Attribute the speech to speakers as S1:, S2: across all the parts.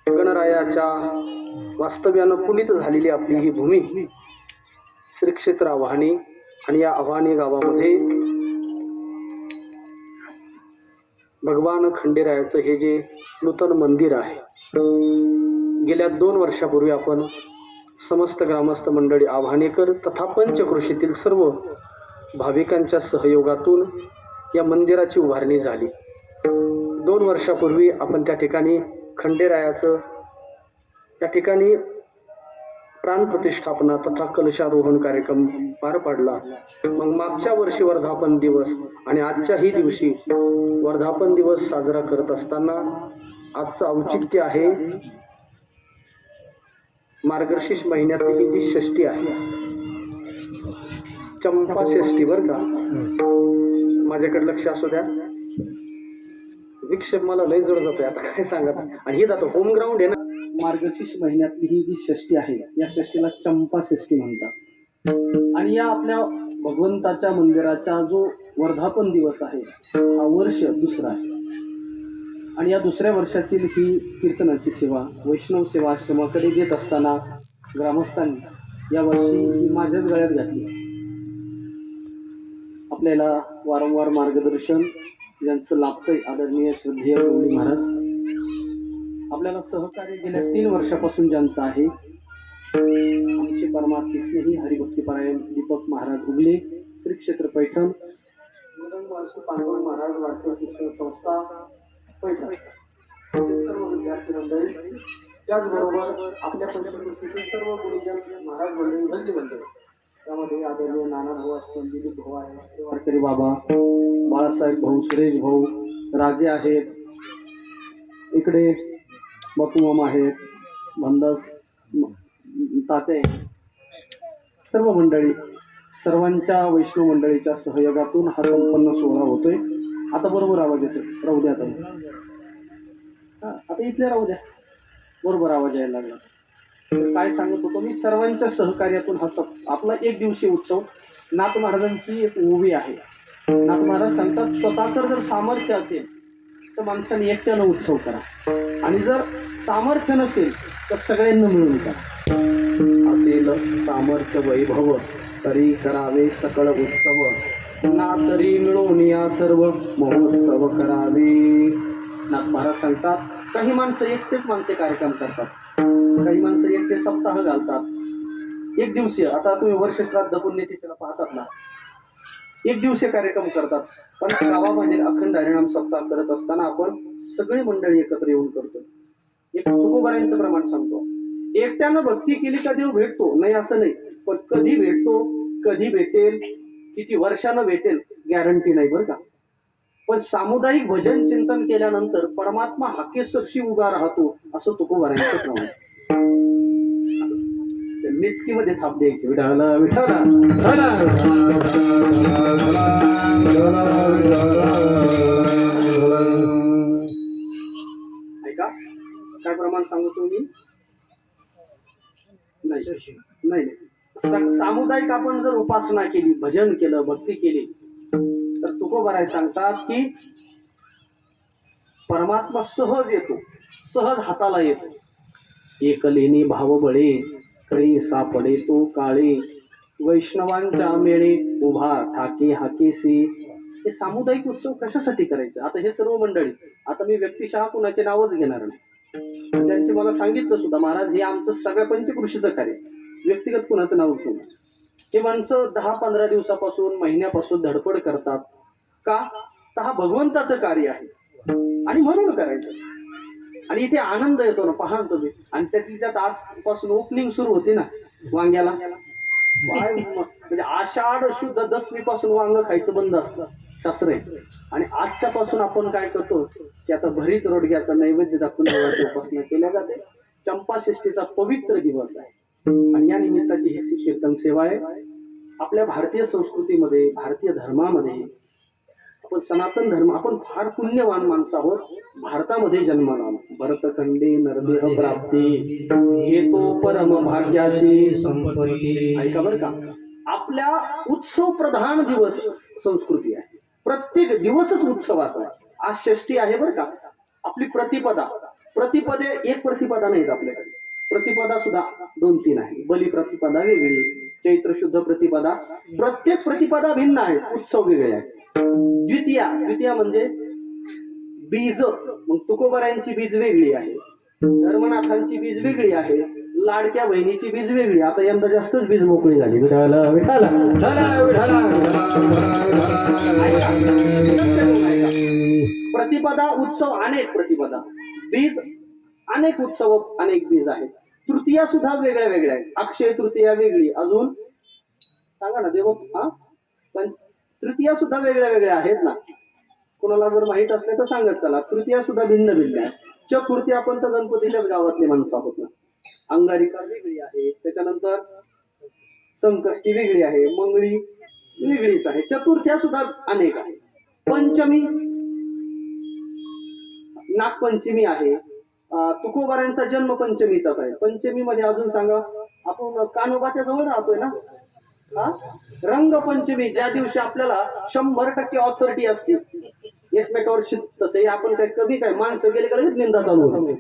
S1: गणरायाच्या वास्तव्यानं पुनीत झालेली आपली ही भूमी श्री क्षेत्र आव्हाने आणि या आव्हाने गावामध्ये भगवान खंडेरायाचं हे जे नूतन मंदिर आहे, गेल्या 2 वर्षापूर्वी आपण समस्त ग्रामस्थ मंडळी आव्हानेकर तथा पंचकृषीतील सर्व भाविकांच्या सहयोगातून या मंदिराची उभारणी झाली. 2 वर्षापूर्वी आपण त्या ठिकाणी खंडेरायाचं त्या ठिकाणी प्राणप्रतिष्ठापना तथा कलशारोहण कार्यक्रम पार पाडला. मग मागच्या वर्षी वर्धापन दिवस आणि आजच्याही दिवशी वर्धापन दिवस साजरा करत असताना आजचं औचित्य आहे मार्गशीर्ष महिन्यातली जी षष्ठी आहे, चंपा षष्ठी. बरं का, माझ्याकडे लक्ष असू द्या. विक्षेप मला लय जड जातोय आता, काय सांगत. आणि हे जातं होम ग्राउंड आहे ना. मार्गशीर्ष महिन्यातली ही जी षष्ठी आहे, या षष्टीला चंपा षष्ठी म्हणतात. आणि या आपल्या भगवंताच्या मंदिराचा जो वर्धापन दिवस आहे, हा वर्ष दुसरा आहे. आणि या दुसऱ्या वर्षातील ही कीर्तनाची सेवा वैष्णव सेवा आश्रमाकडे देत असताना ग्रामस्थांनी या वर्षी ही माझ्याच गळ्यात घातली. आपल्याला वारंवार मार्गदर्शन ज्यांचं लाभतंय आदरणीय श्रद्धेय गवळी महाराज, आपल्याला सहकार्य गेल्या 3 वर्षापासून ज्यांचं आहे, आमचे परमार्थी स्नेही हरिभक्तीपरायण दीपक महाराज उगले, श्री क्षेत्र पैठण, पांडव महाराज वारकरी शिक्षण संस्था पैठण, सर्व विद्यार्थी मंडळी, त्याचबरोबर आपल्या पंचकृषीतील सर्व गुरुजन महाराज मंडळी भजनी मंडळी, त्यामध्ये आदरणीय नाना भाऊ असतील, दिलीप भाऊ आहे, वारकरी बाबा, बाळासाहेब भाऊ, सुरेश भाऊ, राजे आहेत, इकडे बापू मामा आहेत, भंदास ताते, सर्व मंडळी, सर्वांच्या वैष्णव मंडळीच्या सहयोगातून हा संपन्न सोहळा होतोय. आता बरोबर आवाज येतोय, राहू द्या आता इथले राहू द्या, बरोबर आवाज यायला लागला. काय सांगत होतो मी, सर्वांच्या सहकार्यातून हा आपला 1 दिवसीय उत्सव. नाथ महाराजांची एक ओवी आहे. नाथ महाराज सांगतात, स्वतःचं जर सामर्थ्य असेल तर माणसाने एकट्यानं उत्सव करा, आणि जर सामर्थ्य नसेल तर सगळ्यांना मिळून करा. असेल सामर्थ्य वैभव तरी करावे सकळ उत्सव, ना तरी मिळून या सर्व महोत्सव करावे. नाथ महाराज सांगतात, काही माणसं एकटेच माणसे कार्यक्रम करतात, काही माणसं एकटे सप्ताह घालतात, 1 दिवसीय. आता तुम्ही वर्षश्राद्ध पुण्यतिथीला पाहतात ना, 1 दिवसीय कार्यक्रम करतात. पण गावामध्ये अखंड हरिनाम सप्ताह करत असताना आपण सगळी मंडळी एकत्र येऊन करतो. एक तुकोबारांचं प्रमाण सांगतो, एकट्यानं भक्ती केली का देव भेटतो, नाही असं नाही, पण कधी भेटतो, कधी भेटेल, किती वर्षानं भेटेल, गॅरंटी नाही बरं का. पण सामुदायिक भजन चिंतन केल्यानंतर परमात्मा हाकेसरशी उभा राहतो, असं तुकोबारांचं प्रमाण. मिचकीमध्ये थाप द्यायची, विठाला विठाला ऐका, काय प्रमाण सांगू तुम्ही. नाही, सामुदायिक आपण जर उपासना केली, भजन केलं, भक्ती केली, तर तुकोबाराय सांगतात की परमात्मा सहज येतो, सहज हाताला येतो. एकलेनी भाव बळे कळी सापडे तो काळे, वैष्णवांच्या मेळे उभा ठाके हाकेसी. हे सामुदायिक उत्सव कशासाठी करायचे. आता हे सर्व मंडळी, आता मी व्यक्तिशः कुणाचे नावच घेणार नाही, त्यांचे मला सांगितलं सुद्धा, महाराज हे आमचं सगळ्या पंचकृषीचं कार्य, व्यक्तिगत कुणाचं नाव घेऊ. हे माणसं 10-15 दिवसापासून, महिन्यापासून धडपड करतात का, तर हा भगवंताचं कार्य आहे आणि म्हणून करायचं. आणि इथे आनंद येतो ना, पहा तुम्ही. आणि त्यात आजपासून ओपनिंग सुरू होती ना वांग्याला, म्हणजे आषाढ शुद्ध दशमीपासून वांग खायचं बंद असतं शास्त्र आहे. आणि आजच्यापासून आपण काय करतो की आता भरीत रोडग्याचा नैवेद्य दाखवून देवाची उपासना केल्या जाते. चंपा षष्ठीचा पवित्र दिवस आहे आणि या निमित्ताची ही कीर्तन सेवा आहे. आपल्या भारतीय संस्कृतीमध्ये, भारतीय धर्मामध्ये, आपण सनातन धर्म, आपण फार पुण्यवान माणसं आहोत. भारतामध्ये जन्माला भरतखंडे नरदेह प्राप्ती, हे तो परम भाग्याची संपत्ती. ऐका बरं का, आपल्या उत्सव प्रधान दिवस संस्कृती आहे, प्रत्येक दिवसच उत्सवाचा आहे. आज षष्ठी आहे बरं का, आपली प्रतिपदा प्रतिपदे एक प्रतिपदा नाहीत आपल्याकडे, प्रतिपदा सुद्धा 2-3 आहे. बली प्रतिपदा वेगळी, चैत्र शुद्ध प्रतिपदा, प्रत्येक प्रतिपदा भिन्न आहे, उत्सव वेगळे आहे. द्वितीया म्हणजे बीज, मग तुकोबारायांची बीज वेगळी आहे, धर्मनाथांची बीज वेगळी आहे, लाडक्या बहिणीची बीज वेगळी. आता यंदा जास्तच बीज मोकळी झाली. विठाला विठाला विठाला विठाला. प्रतिपदा उत्सव अनेक, प्रतिपदा बीज अनेक, उत्सव अनेक बीज आहेत. तृतीया सुद्धा वेगळ्या वेगळ्या आहेत. अक्षय तृतीया वेगळी, अजून सांगा ना देव. पण तृतीया सुद्धा वेगळ्या वेगळ्या आहेत ना, कोणाला जर माहित असले तर सांगत चला. तृतीया सुद्धा भिन्न भिन्न आहे. चतुर्थी आपण तर गणपतीच्याच गावातले माणसं आहोत ना. अंगारिका वेगळी आहे, त्याच्यानंतर संकष्टी वेगळी आहे, मंगळी वेगळीच आहे. चतुर्थ्या सुद्धा अनेक आहे. पंचमी, नागपंचमी आहे. तुकोबारांचा जन्म पंचमीचाच आहे. पंचमी मध्ये अजून सांगा, आपण कान्होबाच्या जवळ राहतोय ना. रंगपंचमी, ज्या दिवशी आपल्याला 100% ऑथॉरिटी असते एकमेकावर. तसंही आपण काय कमी काय, माणसं गेले का लगेच निंदा चालू होती.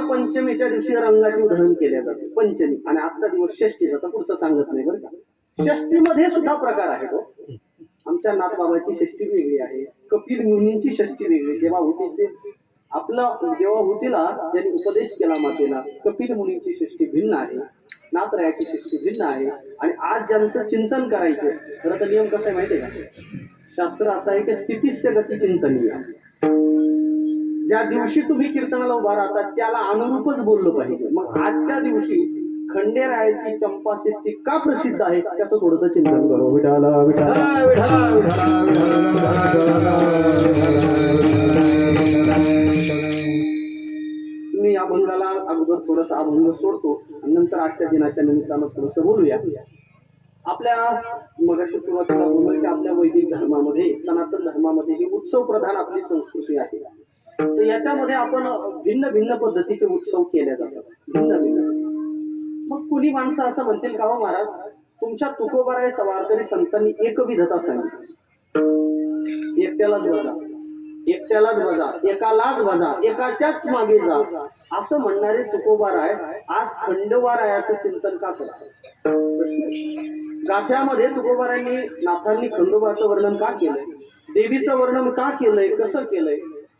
S1: पंचमीच्या दिवशी रंगाची उधळण केल्या जाते पंचमी. आणि आजचा दिवस षष्टी, आता पुढचं सांगत नाही बरं का. षष्टीमध्ये सुद्धा प्रकार आहे. तो आमच्या नाथबाबाची षष्टी वेगळी आहे, कपिल मुनींची षष्टी वेगळी. देवाहुतीचे आपलं देवाहुतीला ज्यांनी उपदेश केला मातेला, कपिल मुनींची षष्टी भिन्न आहे, नाथरायाची षष्टी भिन्न आहे. आणि आज ज्यांचं चिंतन करायचं, खरं तर नियम कसा आहे माहिती आहे का, शास्त्र असं आहे की स्थितीस्य गती चिंतनीय. ज्या दिवशी तुम्ही कीर्तनाला उभा राहतात त्याला अनुरूपच बोललं पाहिजे. मग आजच्या दिवशी खंडेरायाची चंपा षष्टी का प्रसिद्ध आहे त्याचं थोडंसं चिंतन करू. विठाला विठाला विठाला विठाला. मी अभंगाला अगोदर थोडंसं अभंग सोडतो आणि नंतर आजच्या दिनाच्या निमित्तानं थोडंसं बोलूया. आपल्या मगाशी सुरुवातीला बोललो की आपल्या वैदिक धर्मामध्ये, सनातन धर्मामध्ये ही उत्सव प्रधान आपली संस्कृती आहे. तर याच्यामध्ये आपण भिन्न भिन्न पद्धतीचे उत्सव केले जातात, भिन्न भिन्न. मग कुणी माणसं असं म्हणतील का, हो महाराज तुमच्या तुकोबाराय सवारकरी संतांनी एकविधता सांगितली, एकट्यालाच बजा, एकट्यालाच बजा, एकालाच बजा, एकाच्याच मागे जा, असं म्हणणारे तुकोबाराय आज खंडोबारायाचं चिंतन का करतात. गाथ्यामध्ये तुकोबारायांनी, नाथांनी खंडोबाचं वर्णन का केलंय, देवीचं वर्णन का केलंय, कसं केलंय.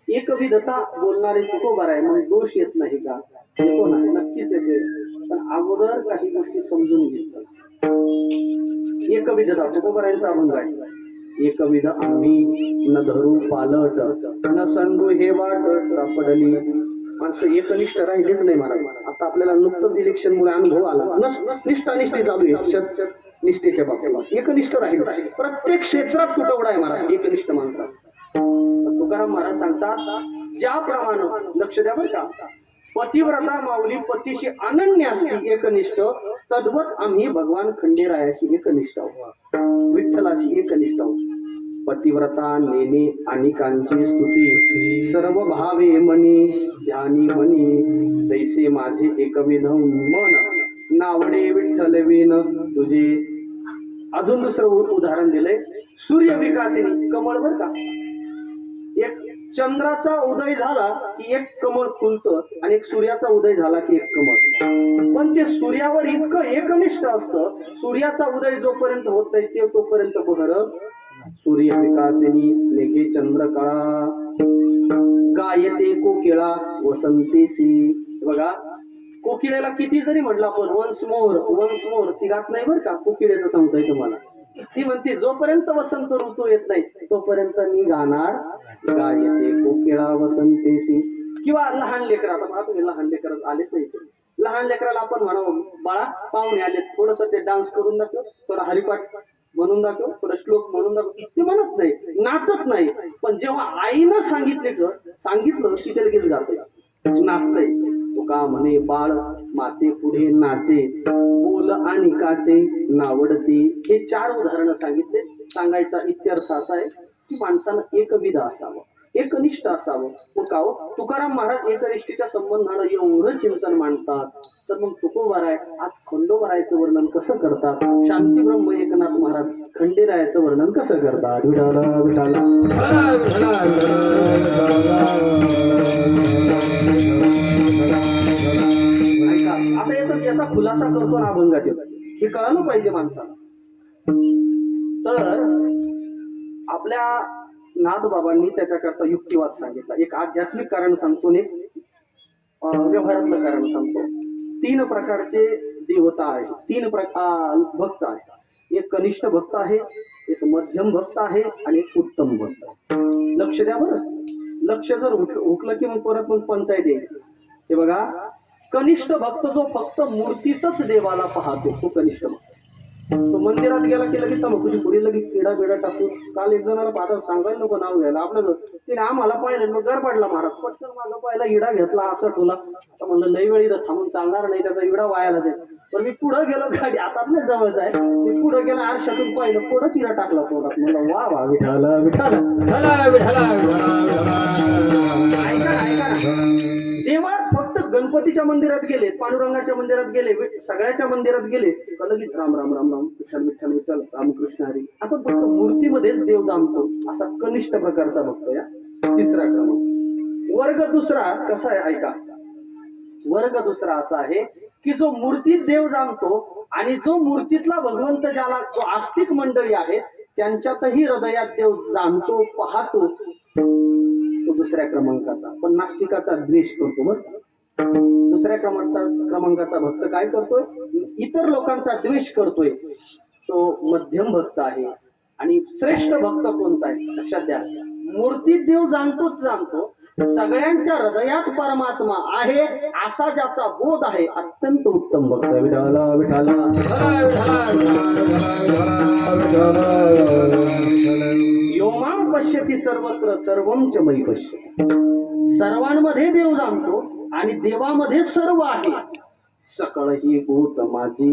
S1: एकविधता बोलणारे तुकोबाराय, मग दोष येत नाही का? येतो नाही, नक्कीच येते. पण अगोदर काही गोष्टी समजून घ्यायचं. एकविधता तुकोबारायांचा अभंग आहे. एकविध आम्ही न धरू पालट, न संगू हे वाट सापडली. माणसं एकनिष्ठ राहिलेच नाही महाराज. आता आपल्याला नुकतंच इलेक्शन मुळे अनुभव आला, निष्ठानिष्ठी चालू आहे. निष्ठेच्या बाबतीत एकनिष्ठ राहील. प्रत्येक क्षेत्रात तुटवडा आहे महाराज एकनिष्ठ माणसा. तुकाराम महाराज सांगतात, ज्याप्रमाणे, लक्ष द्या बरं का, पतिव्रता माऊली पतीशी अनन्य असती एकनिष्ठ, तद्वत आम्ही भगवान खंडेरायाशी एकनिष्ठ आहोत, विठ्ठलाशी एकनिष्ठ आहोत. पतिव्रता नेने अनेकांची स्तुती, सर्व भावे मनी ध्यानी मनी, तैसे माझे एकविध मन, नावडे विठ्ठल विन तुझे. अजून दुसरं उदाहरण दिलंय, सूर्य विकासिनी, कमळ बर का. एक चंद्राचा उदय झाला की एक कमळ फुलतं, आणि एक सूर्याचा उदय झाला की एक कमळ. पण ते सूर्यावर इतकं एकनिष्ठ असतं, सूर्याचा उदय जोपर्यंत होत नाही ते तोपर्यंत बहर. सूर्य विकासिनी लेखे चंद्रकळा, गायते कोकिळा वसंतेसी. बघा, कोकिळेला किती जरी म्हटलं आपण वन्स मोर, ती गात नाही बरं का. कोकिळेचं सांगतोय तुम्हाला, ती म्हणते जोपर्यंत वसंत ऋतू येत नाही तोपर्यंत मी गाणार. गायते कोकिळा वसंतेसी. किंवा लहान लेकरं, आता म्हणा तुम्ही लहान लेकरं आलेच नाही, लहान लेकराला आपण म्हणावं, बाळा पाहुणे आले, थोडस ते डान्स करून दाखव, थोडा हरिपाठ म्हणून दाखव, थोडा श्लोक म्हणून दाखव. ते म्हणत नाही, नाचत नाही. पण जेव्हा आईनं सांगितलं की ते लगेच गाते, नाचतंय. तुका म्हणे बाळ माते पुढे नाचे, बोल आणि काचे नावडते. हे 4 उदाहरणं सांगितले. सांगायचा इत्यर्थ असा आहे की माणसानं एकविध असावं, एकनिष्ठ असावं. काव तुकाराम महाराज एकनिष्ठेच्या संबंधानं एवढं चिंतन मांडतात. तर मग तुकोबाराय आज खंडोबारायचं वर्णन कसं करतात, शांतीब्रह्म एकनाथ महाराज खंडेरायाचं वर्णन कसं करतात. विठाला विठाला ऐका, आता याचा खुलासा करतो ना अभंगातील, हे कळालं पाहिजे माणसाला. तर आपल्या नाथबाबांनी त्याच्याकरता युक्तिवाद सांगितला. एक आध्यात्मिक कारण सांगतो आणि एक व्यवहारातलं कारण सांगतो. 3 प्रकारचे देवता आहे, 3 प्रकार भक्त आहे. एक कनिष्ठ भक्त आहे, एक मध्यम भक्त आहे आणि एक उत्तम भक्त आहे. लक्ष द्या बरं, लक्ष जर हुकलं की मग परत पंचायत येईल. हे बघा, कनिष्ठ भक्त जो फक्त मूर्तीतच देवाला पाहतो तो कनिष्ठ भक्त. तो मंदिरात गेला की लगेच तंबाखूची पुढे लगेच किडा बिडा टाकतो. काल एक जणाला पाहता सांगायला नको नाव घ्यायला, आपलं तिने आम्हाला पाहिलं मग गरबाडला महाराज पटकन माझा पहिला इडा घेतला असं ठेवला. आता म्हणलं लई वेळ इथं थांबून चालणार नाही, त्याचा इडा वायाला जाईल. पण मी पुढं गेलो, गाडी आता नाही जवळच आहे, मी पुढं गेला आरशातून पाहिलं, पुढं तिला टाकला तोंडात. म्हणलं वा वा विठाला विठाला. ऐका ऐका, देवा फक्त गणपतीच्या मंदिरात गेले, पांडुरंगाच्या मंदिरात गेले, सगळ्याच्या मंदिरात गेले, लगेच राम राम राम राम विठ्ठल विठ्ठल विठ्ठल रामकृष्ण हरी. आपण फक्त मूर्तीमध्येच देव जाणतो असा कनिष्ठ प्रकारचा भक्त. या 3रा क्रमांक. वर्ग दुसरा कसा आहे ऐका, वर्ग दुसरा असा आहे की जो मूर्तीत देव जाणतो आणि जो मूर्तीतला भगवंत, ज्याला जो आस्तिक मंडळी आहे त्यांच्यातही हृदयात देव जाणतो पाहतो, तो 2ऱ्या क्रमांकाचा. पण नास्तिकाचा द्वेष करतो. बरं, 2ऱ्या क्रमांकाचा भक्त काय करतोय, इतर लोकांचा द्वेष करतोय, तो मध्यम भक्त आहे. आणि श्रेष्ठ भक्त कोणता आहे लक्षात द्या, मूर्तीत देव जाणतोच जाणतो, सगळ्यांच्या हृदयात परमात्मा आहे असा ज्याचा बोध आहे, अत्यंत उत्तम भक्त. विठाला विठाला योमां पश्यति सर्वत्र सर्वं च मयि पश्यति. सर्वांमध्ये देव जाणतो आणि देवामध्ये सर्व आहे. सकळ ही भूत माझी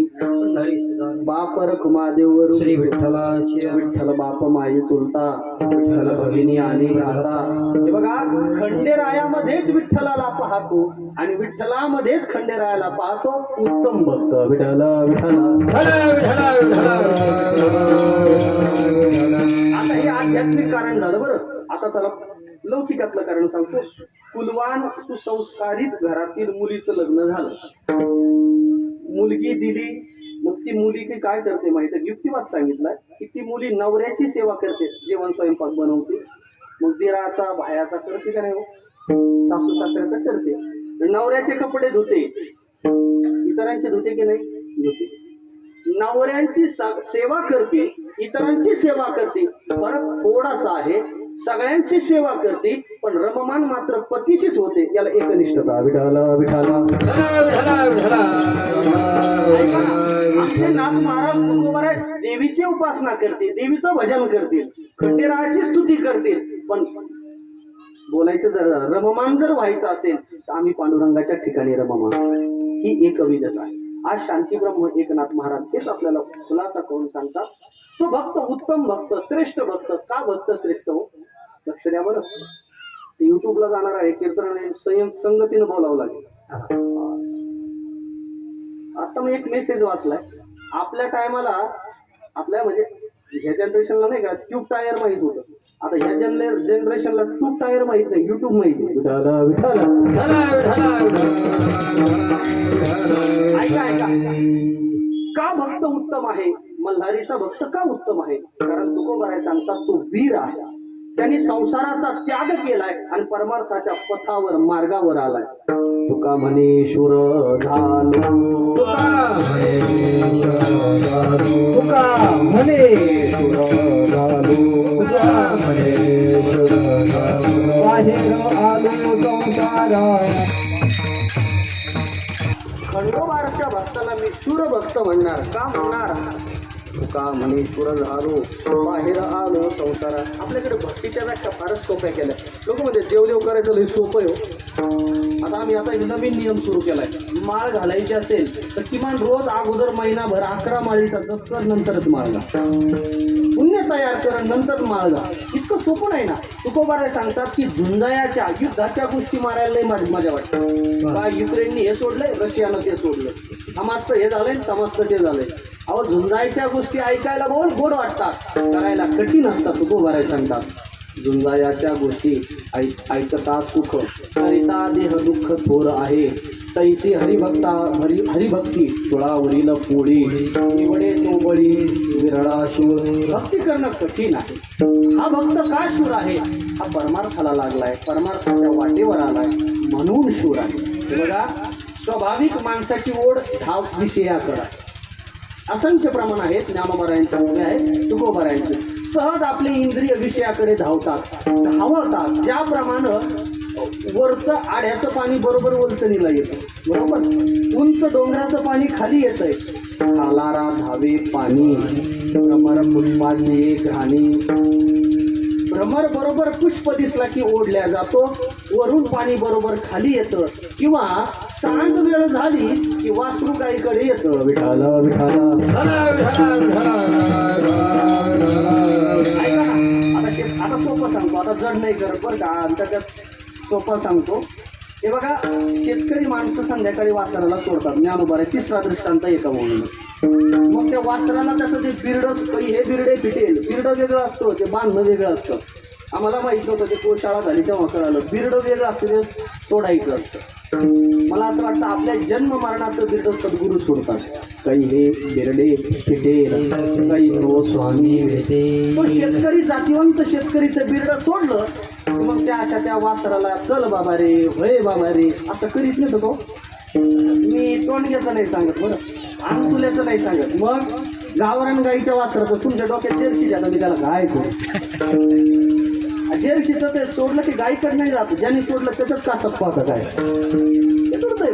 S1: बाप रखुमा देवरू श्री विठ्ठलाची. विठ्ठल बाप माई चुलता, विठ्ठल भगिनी आणि भ्राता. हे बघा, खंडेरायामध्येच विठ्ठलाला पाहतो आणि विठ्ठलामध्येच खंडेरायाला पाहतो, उत्तम भक्त. विठ्ठला विठ्ठला. आता हे आध्यात्मिक कारण झालं. बरं, आता चला लौकिकातलं कारण सांगतो. कुलवान सुसंस्कारित घरातील मुलीचं लग्न झालं, मुलगी दिली. मग ती मुलगी काय करते माहिती, युक्तिवाद सांगितलाय की ती मुली नवऱ्याची सेवा करते, जेवण स्वयंपाक बनवते. मग दिराचा भायाचा करते का नाही हो, सासू सासऱ्याचा करते. नवऱ्याचे कपडे धुते, इतरांचे धुते की नाही, धुते. नवऱ्यांची सेवा करते, इतरांची सेवा करते. फरक थोडासा आहे, सगळ्यांची सेवा करते पण रममान मात्र पतीशीच होते. याला एकनिष्ठता. विठाला विठाला. आपले नाथ महाराज तुकोबाराय देवीची उपासना करते, देवीचं भजन करतील, खंडेरायाची स्तुती करतील. पण बोलायचं जर रममान जर व्हायचं असेल तर आम्ही पांडुरंगाच्या ठिकाणी रममान. ही एक विधता आहे. आज शांतीब्रह्म एकनाथ महाराज हेच आपल्याला खुलासा करून सांगतात. तो भक्त उत्तम भक्त, श्रेष्ठ भक्त. का भक्त श्रेष्ठ हो, लक्ष द्या बरं. युट्यूबला जाणार आहे, कीर्तन संगतीनं बोलावं लागेल. आता मी एक मेसेज वाचलाय. आपल्या टायमाला, आपल्या म्हणजे ह्या जनरेशनला नाही का ट्यूब टायर माहित होतं, आता ह्या जनरेशनला ट्यूब टायर माहित नाही, युट्यूब माहिती. ऐका ऐका, का भक्त उत्तम आहे, मल्हारीचा भक्त का उत्तम आहे, कारण तुकोबाराय सांगतात तो वीर आहे. त्यांनी संसाराचा त्याग केलाय आणि परमार्थाच्या पथावर मार्गावर आलाय. तुका म्हणे शूर झालो, तुका म्हणे शूर झालो, बाहेर आलो संसारा. खंडोबारच्या भक्ताला मी शूर भक्त म्हणणार. का म्हणणार, तुका म्हणे शूर झालो, बाहेर आलो संसारात. आपल्याकडे भक्तीच्या व्याख्या फारच सोप्या केल्या. लोक म्हणजे देवदेव करायचं लई सोपं आहे हो. आता आम्ही आता एक नवीन नियम सुरू केलाय. माळ घालायची असेल तर किमान रोज अगोदर महिनाभर 11 माळीचा जप कर, नंतरच माळ घाल. पुण्य तयार कर नंतर माळ घाल. इतकं सोपं नाही ना. तुकोबाराय सांगतात की झुंजायाच्या युद्धाच्या गोष्टी मारायला लई मजा वाटते. का युक्रेनने हे सोडलंय, रशियानं ते सोडलं, हमासचं हे झालंय, तमासचं ते झालंय. अहो झुंजायच्या गोष्टी ऐकायला बोल गोड वाटतात, करायला कठीण असतात. तुकोबाराय सांगतात झुंजायाच्या गोष्टी ऐकता सुख, करिता देह दुःख थोर आहे. तैसी हरिभक्ती चुळावरील पोळी, निवडे तो बळी विरळा शूर. भक्ती करणं कठीण आहे. हा भक्त का शूर आहे? हा परमार्थाला लागलाय, परमार्थाच्या वाटेवर आलाय म्हणून शूर आहे. हे बघा, स्वाभाविक माणसाची ओढ धाव विषयाकडे आहे. असंख्य प्रमाण आहेत. ज्ञानोबारायांच्या मुळे आहेत, तुकोबारायांचे. सहज आपले इंद्रिय विषयाकडे धावतात, धावतात. ज्याप्रमाणे वरचं आड्याचं पाणी बरोबर वलचणीला येतं, बरोबर उंच डोंगराचं पाणी खाली येतंय. खालारा धावे पाणी, भ्रमर पुष्पाची घाणी. भ्रमर बरोबर पुष्प दिसला की ओढल्या जातो, वरून पाणी बरोबर खाली येतं. किंवा सांज वेळ झाली की वासरू गाईकडे येतं, विठाल विठाल. आता सोपं सांगतो, आता जड नाही करत बरं का, अंतर्गत सोपं सांगतो. हे बघा, शेतकरी माणसं संध्याकाळी वासराला सोडतात. ज्ञानोबा तिसरा दृष्टांत एका म्हणून. मग त्या वासराला त्याचं जे बिरड, हे बिरडे फिटेल, बिरड वेगळं असतं, ते बांधणं वेगळं असतं. आम्हाला माहित नव्हतं, ते गोशाळा झाली तेव्हा कळालं बिरड वेगळं असतं, ते सोडायचं असतं. मला असं वाटतं आपल्या जन्म मरणाचं बिरड सद्गुरू सोडतात. काही हे बिरडे फिटेल, काही नो स्वामी भेटे. तो शेतकरी, जातीवंत शेतकरीचं बिरड सोडलं मग त्या अशा त्या वासराला चल बाबा रे, होय बाबा रे असं करीत नाही तो. मी टोणग्याचं नाही सांगत, बरं अंगुल्याचं नाही सांगत. मग गावरान गाईच्या वासराचं तुमच्या डोक्यात जर्सी जातं, मी त्याला गाय करू. जर्सीचं ते सोडलं की गायकडे नाही जात, ज्यांनी सोडलं त्याचंच कासत पाहतं काय हे करतंय.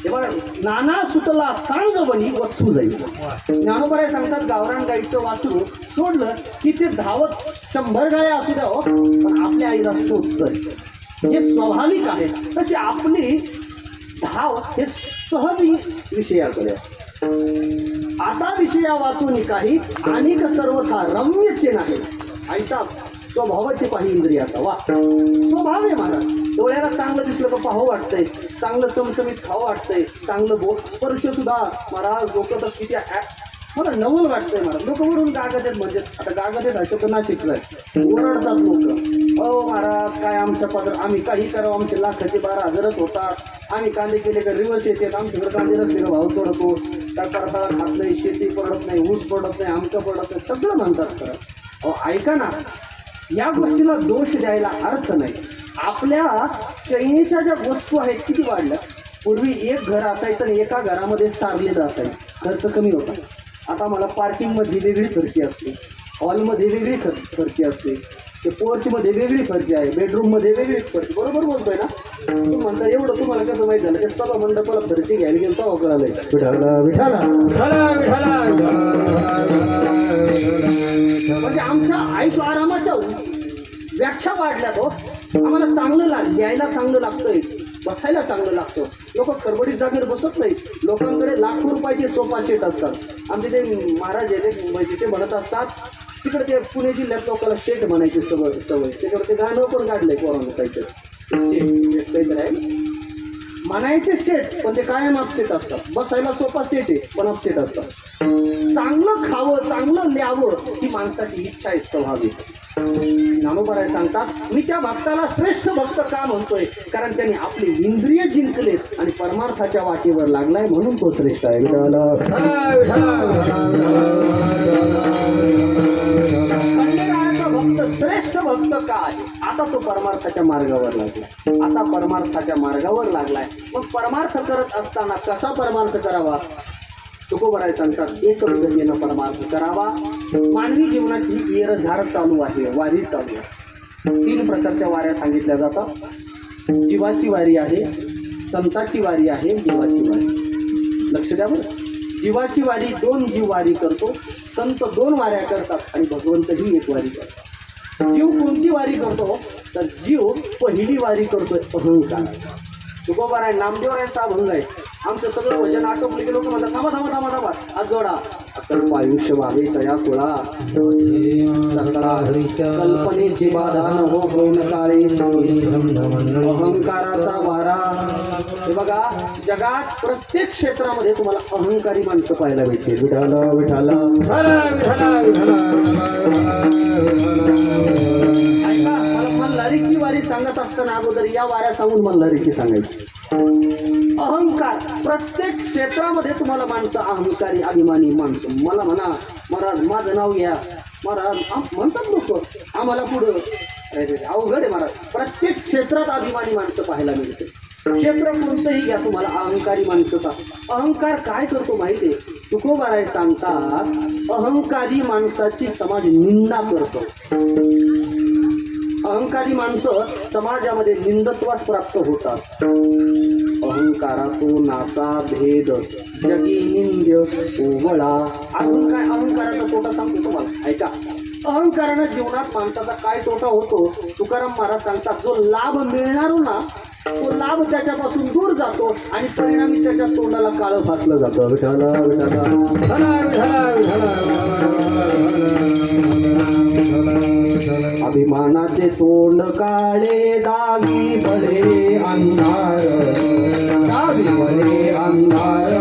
S1: हे बघा, नाना सुटला सांग बनी वत्सू जायचं. ज्ञानोबराय सांगतात गावरान गाईचं वासरू सोडलं की ते धावत 100 गाया असू द्या हो, पण आपल्या आईला शोधतंय. हे स्वाभाविक आहे. तशी आपली धाव हे सहज विषयाकडे. आता विषया वाचून काही अनेक सर्वथा रम्यचे नाही, ऐसा स्वभावाचे पाही इंद्रियाचा. वा, स्वभाव आहे महाराज. डोळ्याला चांगलं दिसलं का पाहावं वाटतंय, चांगलं चमचमीत खावं वाटतंय, चांगलं बोट स्पर्श सुद्धा महाराज. लोक तर किती मला नवल वाटतंय महाराज. लोक वरून गागदेत, म्हणजे आता गागदेत हा शब्द नाशिकलाय, ओरडतात लोक. अहो महाराज काय आमचं पदर, आम्ही काही करावं, आमचे लाखाचे 12,000च होतात, आम्ही कांदे केले का रिवर्स येते, आमच्याकडे कांदे नसले भाव चढतो, काय परताळा खात नाही, शेती पडत नाही, ऊस पडत नाही, आमचं पडत नाही, सगळं म्हणतात खरं. अहो ऐका ना, या गोष्टीला दोष द्यायला अर्थ नाही. आपल्या चैनीच्या ज्या वस्तू आहेत किती वाढल्या. पूर्वी एक घर असायचं आणि एका घरामध्ये सारलेलं असायचं, खर्च कमी होता. आता मला पार्किंगमध्ये वेगळी खर्ची असते, हॉलमध्ये वेगळी खर्ची असते, ते पोर्चमध्ये वेगळी खर्ची आहे, बेडरूममध्ये वेगळी खर्च. बरोबर बोलतोय ना. तू म्हणता एवढं तुम्हाला कसं माहीत झालं? ते सभा मंडपाला खर्ची घ्यायला गेलो तेव्हा कळालंय. विठाला विठाला विठाला म्हणजे आमच्या आयुष्य आरामाच्या व्याख्या वाढल्या. तो आम्हाला चांगलं लिहायला चांगलं लागतंय, बसायला चांगलं लागतं. लोक खरबडीत जागेवर बसत नाही. लोकांकडे लाखो रुपयाचे सोफा सेट असतात. आमचे ते महाराज आहे ते म्हणत असतात, तिकडे ते पुणे जिल्ह्यात लोकांना शेट म्हणायची सवय. त्याच्यावर ते गाणं पण काढलंय पोरांना काहीतरी. शेट काहीतरी आहे म्हणायचे शेट, पण ते कायम अपसेट असतात. बसायला सोफा सेट आहे पण अपसेट असतात. चांगलं खावं, चांगलं लिहावं ही माणसाची इच्छा आहे, स्वाभाविक. ज्ञानोबराय सांगतात, मी त्या भक्ताला श्रेष्ठ भक्त का म्हणतोय? कारण त्यांनी आपली इंद्रिय जिंकलेत आणि परमार्थाच्या वाटेवर लागलाय म्हणून तो श्रेष्ठ आहे. खंडेरायाचा भक्त श्रेष्ठ भक्त काय? आता तो परमार्थाच्या मार्गावर लागलाय. आता परमार्थाच्या मार्गावर लागलाय. मग परमार्थ करत असताना कसा परमार्थ करावा? तुकोबाराय सांगतात, एक पद्धतीनं परमार्थ करावा. मानवी जीवनाची ही एरझार चालू आहे, वारी चालू आहे. 3 प्रकारच्या वाऱ्या सांगितल्या जातात. जीवाची वारी आहे, संताची वारी आहे, देवाची वारी. लक्ष द्या बरं. जीवाची वारी 2 जीव वारी करतो, संत 2 वाऱ्या करतात आणि भगवंतही 1 वारी करतात. जीव कोणती वारी करतो? तर जीव पहिली वारी करतोय अहंकार. तुकोबाराय नामदेवरायांचा अभंग आहे. आमचं सगळं भजन आटोपले की लोक म्हणतात थांबा थांबा थांबा थांबा आज जोडा. अकल्प आयुष्य व्हावे तया कुळा सकळा कल्पनेची बाधा न हो गौण काळी अहंकाराचा वारा. हे बघा जगात प्रत्येक क्षेत्रामध्ये तुम्हाला अहंकारी माणसं पाहायला भेटते. विठाल विठाल ऐका मला मल्हारीची वारी सांगत असताना अगोदर या वाऱ्या सांगून मल्हारीची सांगायची. अहंकार प्रत्येक क्षेत्रामध्ये तुम्हाला माणसं अहंकारी अभिमानी माणसं. मला म्हणा महाराज माझं नाव घ्या महाराज म्हणतात लोक आम्हाला पुढं. अवघड आहे महाराज. प्रत्येक क्षेत्रात अभिमानी माणसं पाहायला मिळते. क्षेत्र कोणतंही घ्या तुम्हाला अहंकारी माणसाचा. अहंकार काय करतो माहिती आहे. तुकोबाराय सांगतात अहंकारी माणसाची समाज निंदा करतो. अहंकारी माणसं समाजामध्ये निंदत्वास प्राप्त होतात. अहंकारातो नासा भेद जगी निंद्य ओवळा. अजून काय अहंकाराचा तोटा सांगतो तुम्हाला ऐका. अहंकारानं जीवनात माणसाचा काय तोटा होतो तुकाराम महाराज सांगतात. जो लाभ मिळणारो ना तो लाभ त्याच्यापासून दूर जातो आणि परिणामी त्याच्या तोंडाला काळं फासलं जातं. विठाल अभिमानाचे तोंड काळे दावी बळे अंधार. दावी बळे अंधार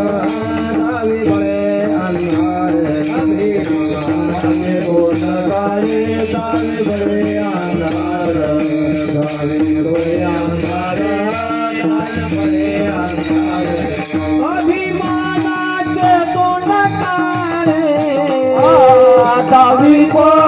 S1: दावी बळे अंधार. अभिमानाचे तोंड काळे दावी बळे अंधार दावी बळे अंधार दावी बळे अंधार. अभिमानाचे तोंड काळे दावी बळे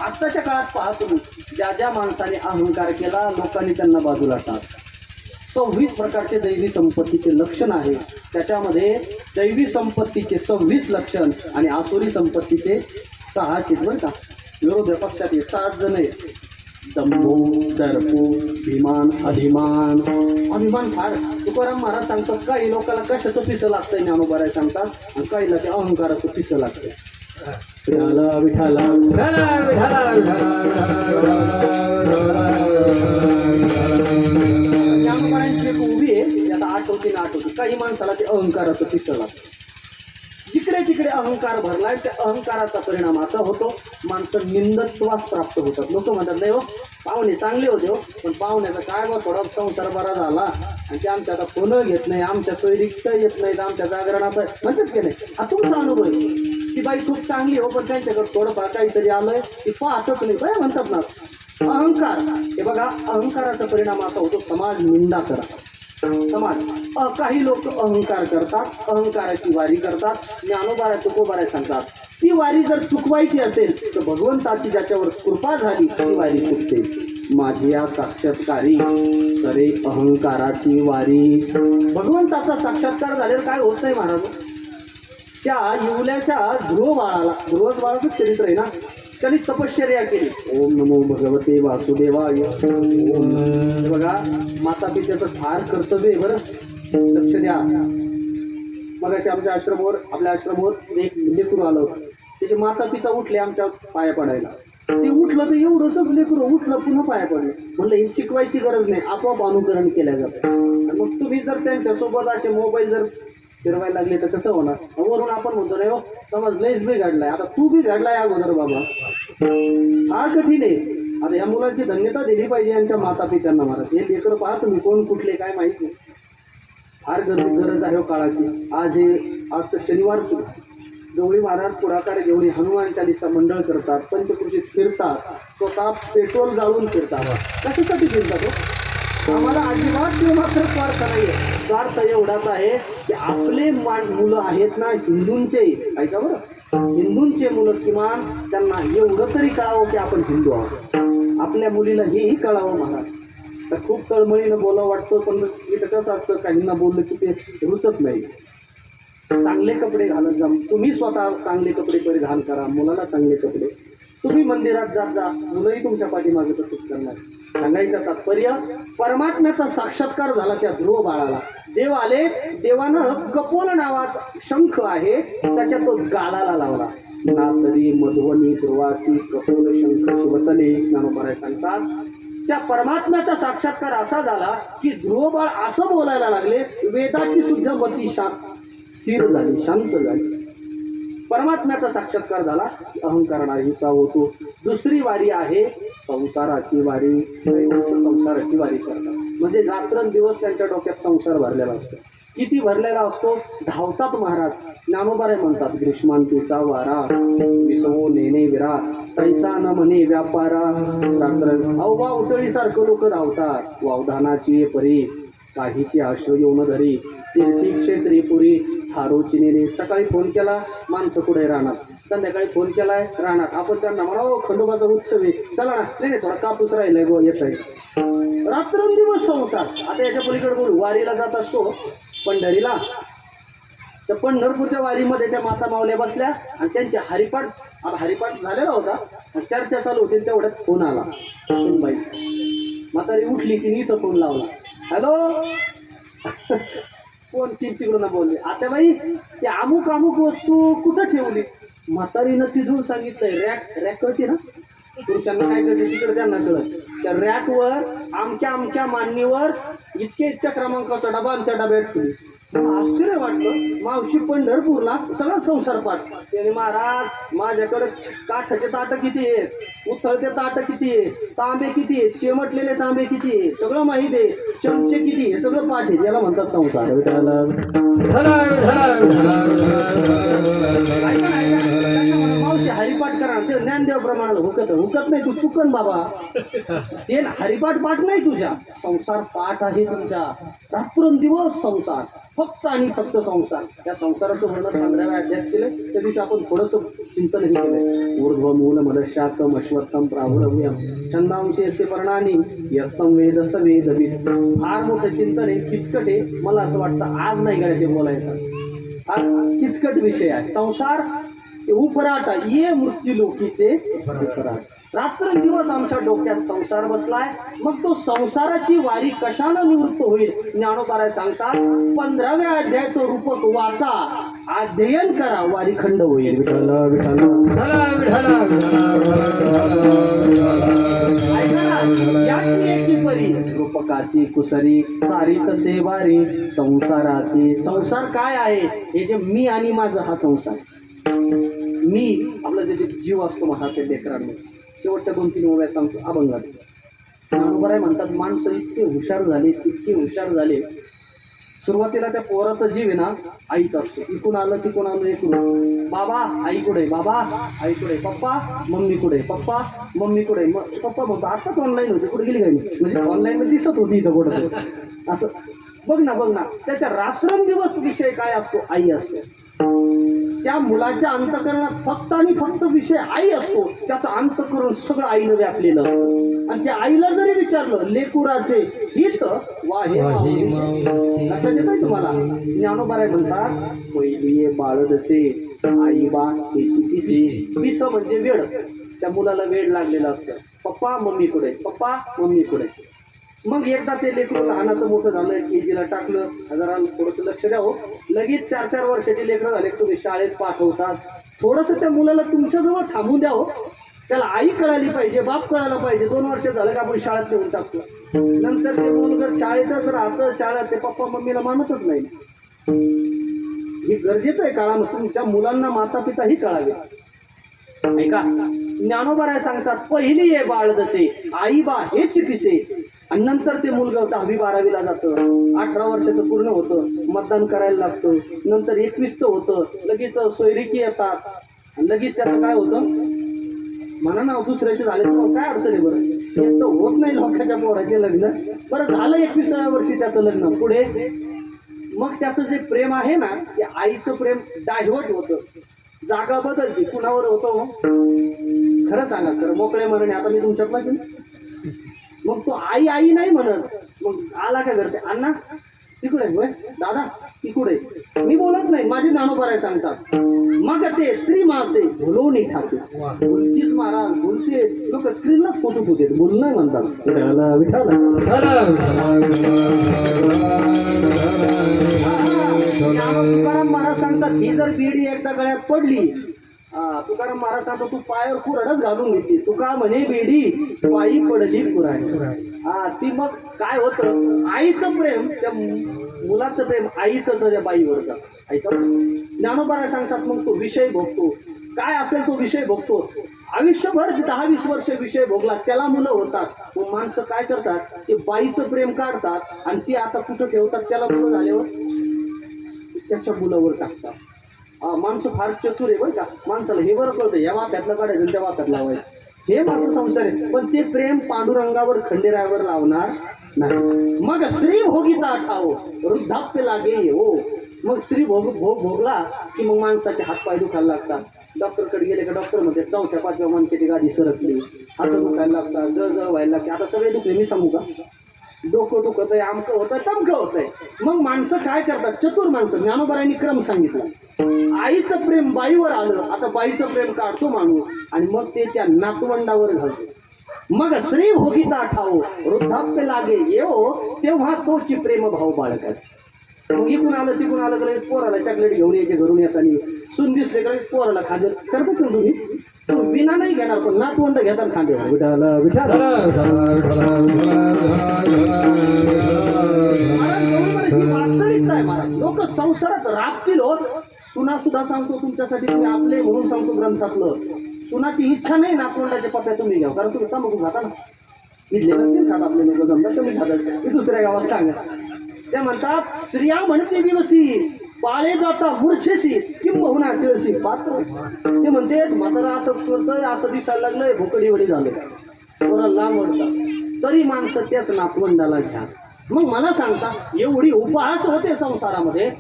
S1: आत्ताच्या काळात पहा तुम्ही ज्या ज्या माणसाने अहंकार केला लोकांनी त्यांना बाजूला टाक. 26 प्रकारचे दैवी संपत्तीचे लक्षण आहे. त्याच्यामध्ये दैवी संपत्तीचे 26 लक्षण आणि आसुरी संपत्तीचे 6 आहेत बरं का. विरोधी पक्षात 7 जण आहेत. दंभो दर्पो भिमान अभिमान. अभिमान फार तुकाराम महाराज सांगतात काही लोकांना कशाचं पिसं लागतंय ज्ञानोबाराय सांगतात आणि काहीला ते अहंकाराचं पिसं लागतंय. विठाला विठाला ज्ञानोबारायांची एक उभी आहे आता आठवते ना आठवते. काही माणसाला ते अहंकाराचं पिसं लागतं. जिकडे तिकडे अहंकार भरलाय त्या अहंकाराचा परिणाम असा होतो माणसं निंदत्वास प्राप्त होतात. लोक म्हणतात नाही हो पाहुणे चांगले होते हो पण पाहुण्याचा काय बा थोडा संसार बरा झाला आणि ते आमच्या आता फोन घेत नाही आमच्या सोयरीक येत नाहीत आमच्या जागरणात म्हणतात की नाही. हा तुमचा अनुभव आहे. ती बाई खूप चांगली हो पण त्यांच्याकडे थोडंफार काहीतरी आलंय ती पाहतच नाही बाय म्हणतात ना. अहंकार हे बघा अहंकाराचा परिणाम असा होतो समाज निंदा करा. समाज काही लोक अहंकार करतात अहंकाराची वारी करतात. ज्ञानोबाराय तुकोबाराय सांगतात ती वारी जर चुकवायची असेल तर भगवंताची ज्याच्यावर कृपा झाली ती वारी चुकते. माझी या साक्षात्कारी सरे अहंकाराची वारी. भगवंताचा साक्षात्कार झालेला काय होत नाही महाराज. त्या येवल्याच्या ध्रुव बाळाचं चरित्र आहे ना. त्यांनी तपश्चर्या केली. ओम नमो भगवते वासुदेवाय. बघा माता पित्याचं फार कर्तव्य आहे बरं. लक्ष द्या. मग असे आपल्या आश्रमावर एक लेकरू आलं होतं. त्याचे माता पिता उठले आमच्या पाया पडायला. ते उठलं तर एवढंच लेकरू उठलं पुन्हा पाया पडलं. म्हणलं ही शिकवायची गरज नाही आपोआप अनुकरण केल्या जातं. मग तुम्ही जर त्यांच्यासोबत असे मोबाईल जर फिरवायला लागले तर कसं होणार. वरून आपण म्हणतो नाही हो समज लयच बिघडलाय. आता तू बिघडलाय अगोदर बाबा. फार कठीण आहे. आता या मुलांची धन्यता दिली पाहिजे यांच्या माता पित्यांना. महाराज हे लेकरं पहा तुम्ही कोण कुठले काय माहीत नाही. फार गरज आहे काळाची. आज तर शनिवार सुद्धा गवळी महाराज पुढाकार घेऊन हनुमान चालीसा मंडळ करतात. पंचकृषीत फिरतात. स्वतः पेट्रोल जाळून फिरतात. कशासाठी फिरतात हो. आम्हाला अजिबात ते मात्र स्वार्थ नाहीये. स्वार्थ एवढाच आहे की आपले मुलं आहेत ना हिंदूंचे, ऐका बरं, हिंदूंचे मुलं किमान त्यांना एवढं तरी कळावं की आपण हिंदू आहोत. आपल्या मुलीला हेही कळावं महाराज. तर खूप तळमळीनं बोलावं वाटतं, पण इथं कसं असतं, काहींना बोललं की ते रुचत नाही. चांगले कपडे घालत जा, तुम्ही स्वतः चांगले कपडे परिधान करा, मुलाला चांगले कपडे. तुम्ही मंदिरात जात जा, मुलंही तुमच्या पाठीमागे तसंच करणार. सांगायचं तात्पर्य, परमात्म्याचा साक्षात्कार झाला त्या ध्रुव बाळाला. देव आले, देवानं कपोल नावाचा शंख आहे त्याच्या तो गालाला लावला. ना तरी मधुवनी ध्रुवासी कपोल शंख शिवतले, ज्ञानोबा सांगतात. त्या परमात्म्याचा साक्षात्कार असा झाला की ध्रुव बाळ असं बोलायला लागले, वेदाची सुद्धा मती स्थिर झाली, शांत झाली. परमात्म्याचा साक्षात्कार झाला, अहंकार नाहीसा होतो. दुसरी वारी आहे संसाराची वारी. संसाराची वारी करतात म्हणजे रात्रंदिवस त्यांच्या डोक्यात संसार भरलेला असतो. किती भरलेला असतो, धावतात महाराज. ज्ञानोबारे म्हणतात, ग्रीष्मांतीचा वारा विसवो नेणे विरा, तैसा न म्हणे व्यापारा. रात्र अववा उतळीसारखं लोक धावतात. वावधानाची परी काहीची आश्रय येऊन धरी, तीर्थक्षेत्री पुरी थारोची नेणे. सकाळी फोन केला, माणसं कुठे राहणार. संध्याकाळी फोन केलाय, राहणार. आपण त्यांना म्हणावं खंडोबाचा उत्सव आहे, चला ना. नाही, थोडा कापूस राहिलाय गो, येत आहे. रात्रंदिवस संसार. आता याच्या पलीकडे बोलू, वारीला जात असतो पंढरीला. त्या पंढरपूरच्या वारीमध्ये त्या माता मावल्या बसल्या आणि त्यांचे हरिपाठ, आता हरिपाठ झालेला होता, चर्चा चालू होती. तेवढ्यात फोन आला. बाई म्हातारी उठली, तिने इथं फोन लावला. हॅलो, कोण? ती तिकडून बोलली, आता बाई ते अमुक अमुक वस्तू कुठं ठेवली? म्हातारीनं तिथून सांगितलंय, रॅक. रॅक कळते ना, पुरुषांना काय कळते तिकडे त्यांना कळत. त्या रॅकवर आमक्या आमक्या मांडणीवर इतक्या क्रमांकाचा डबा आणि त्या डब्यात ठेवली. आश्चर्य वाटलं. मावशी पंढरपूरला सगळा संसार पाठ. त्याने, महाराज माझ्याकडे काठाचे ताट किती आहेत, उथळते ताट किती आहे, तांबे किती आहेत, चेमटलेले तांबे किती आहे, सगळं माहिती आहे. चमचे किती आहे, सगळं पाठ आहे. याला म्हणतात संसार. मावशी हरिपाठ करा, ते ज्ञानदेव प्रमाणाला हुकत नाही. तू चुकन बाबा, ते हरिपाठ पाठ नाही तुझ्या, संसार पाठ आहे तुमच्या. रात्रंदिवस संसार, फक्त आणि फक्त संसार. त्या संसाराचं वर्णन 15व्या अध्यायात केलं. त्या दिवशी आपण थोडंसं चिंतनही केलंय. ऊर्ध्व मूल मदशातम अश्वत्थम प्राहुरव्यम छंदांशी असे पर्णानी यस्तम वेद स वेदविद. फार मोठं चिंतन आहे, किचकट आहे. मला असं वाटतं आज नाही करायचे बोलायचं. हा किचकट विषय आहे. संसार उपराटा ये मृत्यू लोकीचे उपराट. रात्रंदिवस आमच्या डोक्यात संसार बसलाय. मग तो संसाराची वारी कशानं निवृत्त होईल? ज्ञानोबा सांगतात, 15व्या अध्यायाचं रूपक वाचा, अध्ययन करा, वारी खंड होईल. विठ्ठल विठ्ठल याची परी रूपकाची कुसरी सारी तसे वारी संसाराची. संसार काय आहे? हे जे मी आणि माझं, हा संसार. मी आपला जे जीव असतो महाराज लेकरांमध्ये. शेवटच्या 2-3 ओव्या सांगतो अभंगात. ज्ञानोबा म्हणतात, माणसं इतके हुशार झाले, इतके हुशार झाले. सुरुवातीला त्या पोराचा जीव आहे ना आईत असतो. इकडून आलं तिकडून आलं, इकडून बाबा आई कुठे, बाबा आई कुठे, पप्पा मम्मी कुठे, पप्पा मम्मी कुठे. मग पप्पा म्हणतो आताच ऑनलाईन होते, कुठे गेली गाडी, म्हणजे ऑनलाईन मध्ये दिसत होती इथं कुठं. असं बघ ना. त्याच्या रात्रंदिवस विषय काय असतो? आई असतो. त्या मुलाच्या अंतकरणात फक्त आणि फक्त विषय आई असतो. त्याचं अंतकरण सगळं आईनं व्यापलेलं असतं. आणि त्या आईला जरी विचारलं लेकुराचे हित वाहे लक्षात येतंय तुम्हाला? ज्ञानोबा म्हणतात, पहिली बाळ जसे आई बा त्याची पिसे. पिस म्हणजे वेड. त्या मुलाला वेड लागलेलं असतं. पप्पा मम्मी कुठे, पप्पा मम्मी कुठे. मग एकदा ते लेकरं लहानाचं मोठं झालं, KG ला टाकलं, जरा थोडंसं लक्ष द्यावं. लगेच 4-4 वर्षाची लेकरं झाले, तुम्ही शाळेत पाठवतात. थोडंसं त्या मुलाला तुमच्याजवळ थांबून द्यावं. त्याला आई कळाली पाहिजे, बाप कळायला पाहिजे. 2 वर्ष झालं का आपण शाळेत नेऊन टाकतो. नंतर ते मुलगा शाळेतच राहतं, शाळेत ते पप्पा मम्मीला मानतच नाही. हे गरजेचं आहे काळानं. तुमच्या मुलांना माता पिता ही कळावे. ऐका, ज्ञानोबा सांगतात, पहिली आहे बाळ जसे आई बा हेच पिसे. आणि नंतर ते मुलगा 10वी-12वीला जातं, 18 वर्षाचं पूर्ण होतं, मतदान करायला लागतं. नंतर 21चं होतं, लगेच सोयरिकी येतात. लगेच त्याचं काय होतं, म्हणा ना दुसऱ्याचे झाले तर काय अडचण आहे बरं. एक तर होत नाही लोकांच्या पोराचे लग्न. बरं झालं 21व्या वर्षी त्याचं लग्न. पुढे मग त्याचं जे प्रेम आहे ना ते आईचं प्रेम डायव्हर्ट होतं, जागा बदलते. कुणावर होतं मग खरं सांगा खरं मोकळे मरणे. आता मी तुमच्यातला की मग तो आई आई नाही म्हणत. मग आला का घरते अण्णा तिकडे होय दादा तिकडे मी बोलत नाही. माझी ज्ञानोबा सांगतात मग ते स्त्री मासे बोलवून ठाकू बोलतीच महाराज बोलते. लोक स्क्रीनलाच फोटो होते बोल नाही म्हणतात. तुकाराम महाराज सांगतात ही जर बिडी एकदा गळ्यात पडली, तुकाराम महाराज सांगतो तू पायावर कुऱ्हाडच घालून घेतली. तुका म्हणे बेडी पायी पडली कुऱ्हाड. ती मग काय होतं आईचं प्रेम त्या मुलाचं प्रेम आईचं तर त्या बाईवर ऐका ज्ञानोबा सांगतात. मग तो विषय भोगतो काय असेल तो विषय भोगतो आयुष्यभर. 10-20 वर्ष विषय भोगला त्याला मुलं होतात. मग माणसं काय करतात ते बाईचं प्रेम काढतात आणि ती आता कुठं ठेवतात त्याला मुलं झाल्यावर त्याच्या मुलावर टाकतात. माणसं फार चतुर आहे बरं का. माणसाला हे बरं कळतं या वाप्यातलं काढायचं त्या वाप्यात लावायचं हे माझं संसार आहे. पण ते प्रेम पांडुरंगावर खंडेरायावर लावणार नाही. मग श्री भोगिता ठाव वृद्धाप्य लागे हो. मग श्री भोगला की मग माणसाचे हातपाय दुखायला लागतात. डॉक्टरकडे गेले का डॉक्टर म्हणते 4-5व्या माणसाची गादी सरकली, हात दुखायला लागतात, जळजळ व्हायला लागते. आता सगळे दुखले मी सांगू का. डोकं दुखत आहे आमकं होतंय तमकं होतंय. मग माणसं काय करतात चतुर माणसं. ज्ञानोबारांनी क्रम सांगितला. आईचं प्रेम बाईवर आलं आता बाईचं प्रेम काढतो माणूस आणि मग ते त्या नातवंडावर घालतो. मग श्री भोगिता ठाव वृद्धाप्य लागे येवो तेव्हा तोची प्रेम भाव बाळकास. मग इकून आलं तिकून आलं तर पोराला चॉकलेट घेऊन यायचे घरून येताना. सून दिसले का पोराला खांद्यावर करतात ना तुम्ही. बिना नाही घेणार पण नातवंड घेतात खांद्यावर. विठाला विठाला वास्तविकता आहे महाराज. लोक संसारात राबतील हो. सुना सुद्धा सांगतो तुमच्यासाठी तुम्ही आपले म्हणून सांगतो ग्रंथातलं. सुनाची इच्छा नाही नातवंडाच्या पप्या तुम्ही घ्या कारण तुम्ही तंबाखू खाता ना. इथले नसतील खात आपले लोक जमतात तुम्ही खातात. मी दुसऱ्या गावात सांगा त्या म्हणतात स्त्रिया म्हणते दिवसी बाळे जाता मूर्छेशी किंबहुना चिळशी पात्र. ते म्हणते म्हातारा असं करतंय असं दिसायला लागलंय भोकडी वडी झालं थोडा लांब वडतात तरी माणसं त्याच नातवंडाला घ्या. मग मला सांगता एवढी उपहास होते संसारामध्ये.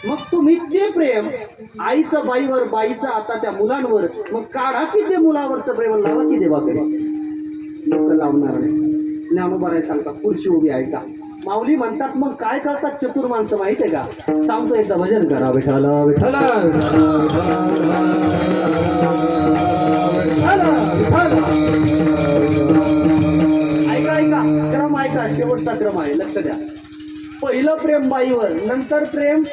S1: मग तुम्ही ते प्रेम आईचं बाईवर बाईचं आता त्या मुलांवर मग काढा की ते मुलावरचं प्रेम लावा की देवाकडे. लोक लावणार नाही. ज्ञानोबा सांगतात पुरुषी उभी ऐका. माऊली म्हणतात मग काय करतात चतुर माणसं माहित आहे का. सांगतो एकदा भजन करा विठाला विठाला ऐका ऐका क्रम ऐका. शेवटचा क्रम आहे लक्ष द्या. पहिलं प्रेम बाईवर नंतर प्रेम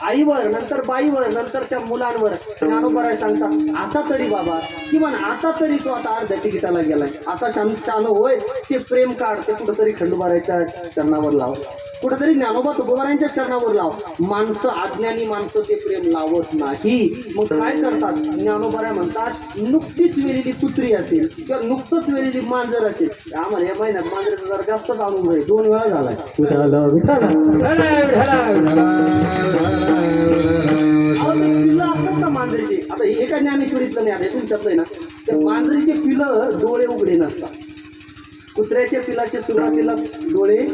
S1: आईवर नंतर बाईवर नंतर त्या मुलांवर. ज्ञानोबा सांगतात आता तरी बाबा किमान आता तरी तो आता अर्ध्या तिकिटाला गेलाय. आता शान होय ते प्रेम काढ ते कुठंतरी खंडोबारायच्या चरणावर लाव कुठंतरी ज्ञानोबा तुकोबारायांच्या चरणावर लाव. माणसं अज्ञानी माणसं ते प्रेम लावत नाही. मग काय करतात ज्ञानोबा म्हणतात नुकतीच वेलेली कुत्री असेल किंवा नुकतंच वेलेली मांजर असेल. आम्हाला या महिन्यात मांजराचा जरा जास्तच अनुभव आहे. 2 वेळा झालाय. पिलं असतात ना मांजरीचे. आता एका ज्ञानेश्वरीतलं नाही आहे तुमच्यातलं ना. त्या मांजरीचे पिलं डोळे उघडे नसतात. कुत्र्याच्या पिलाचे सुरुवातीला डोळे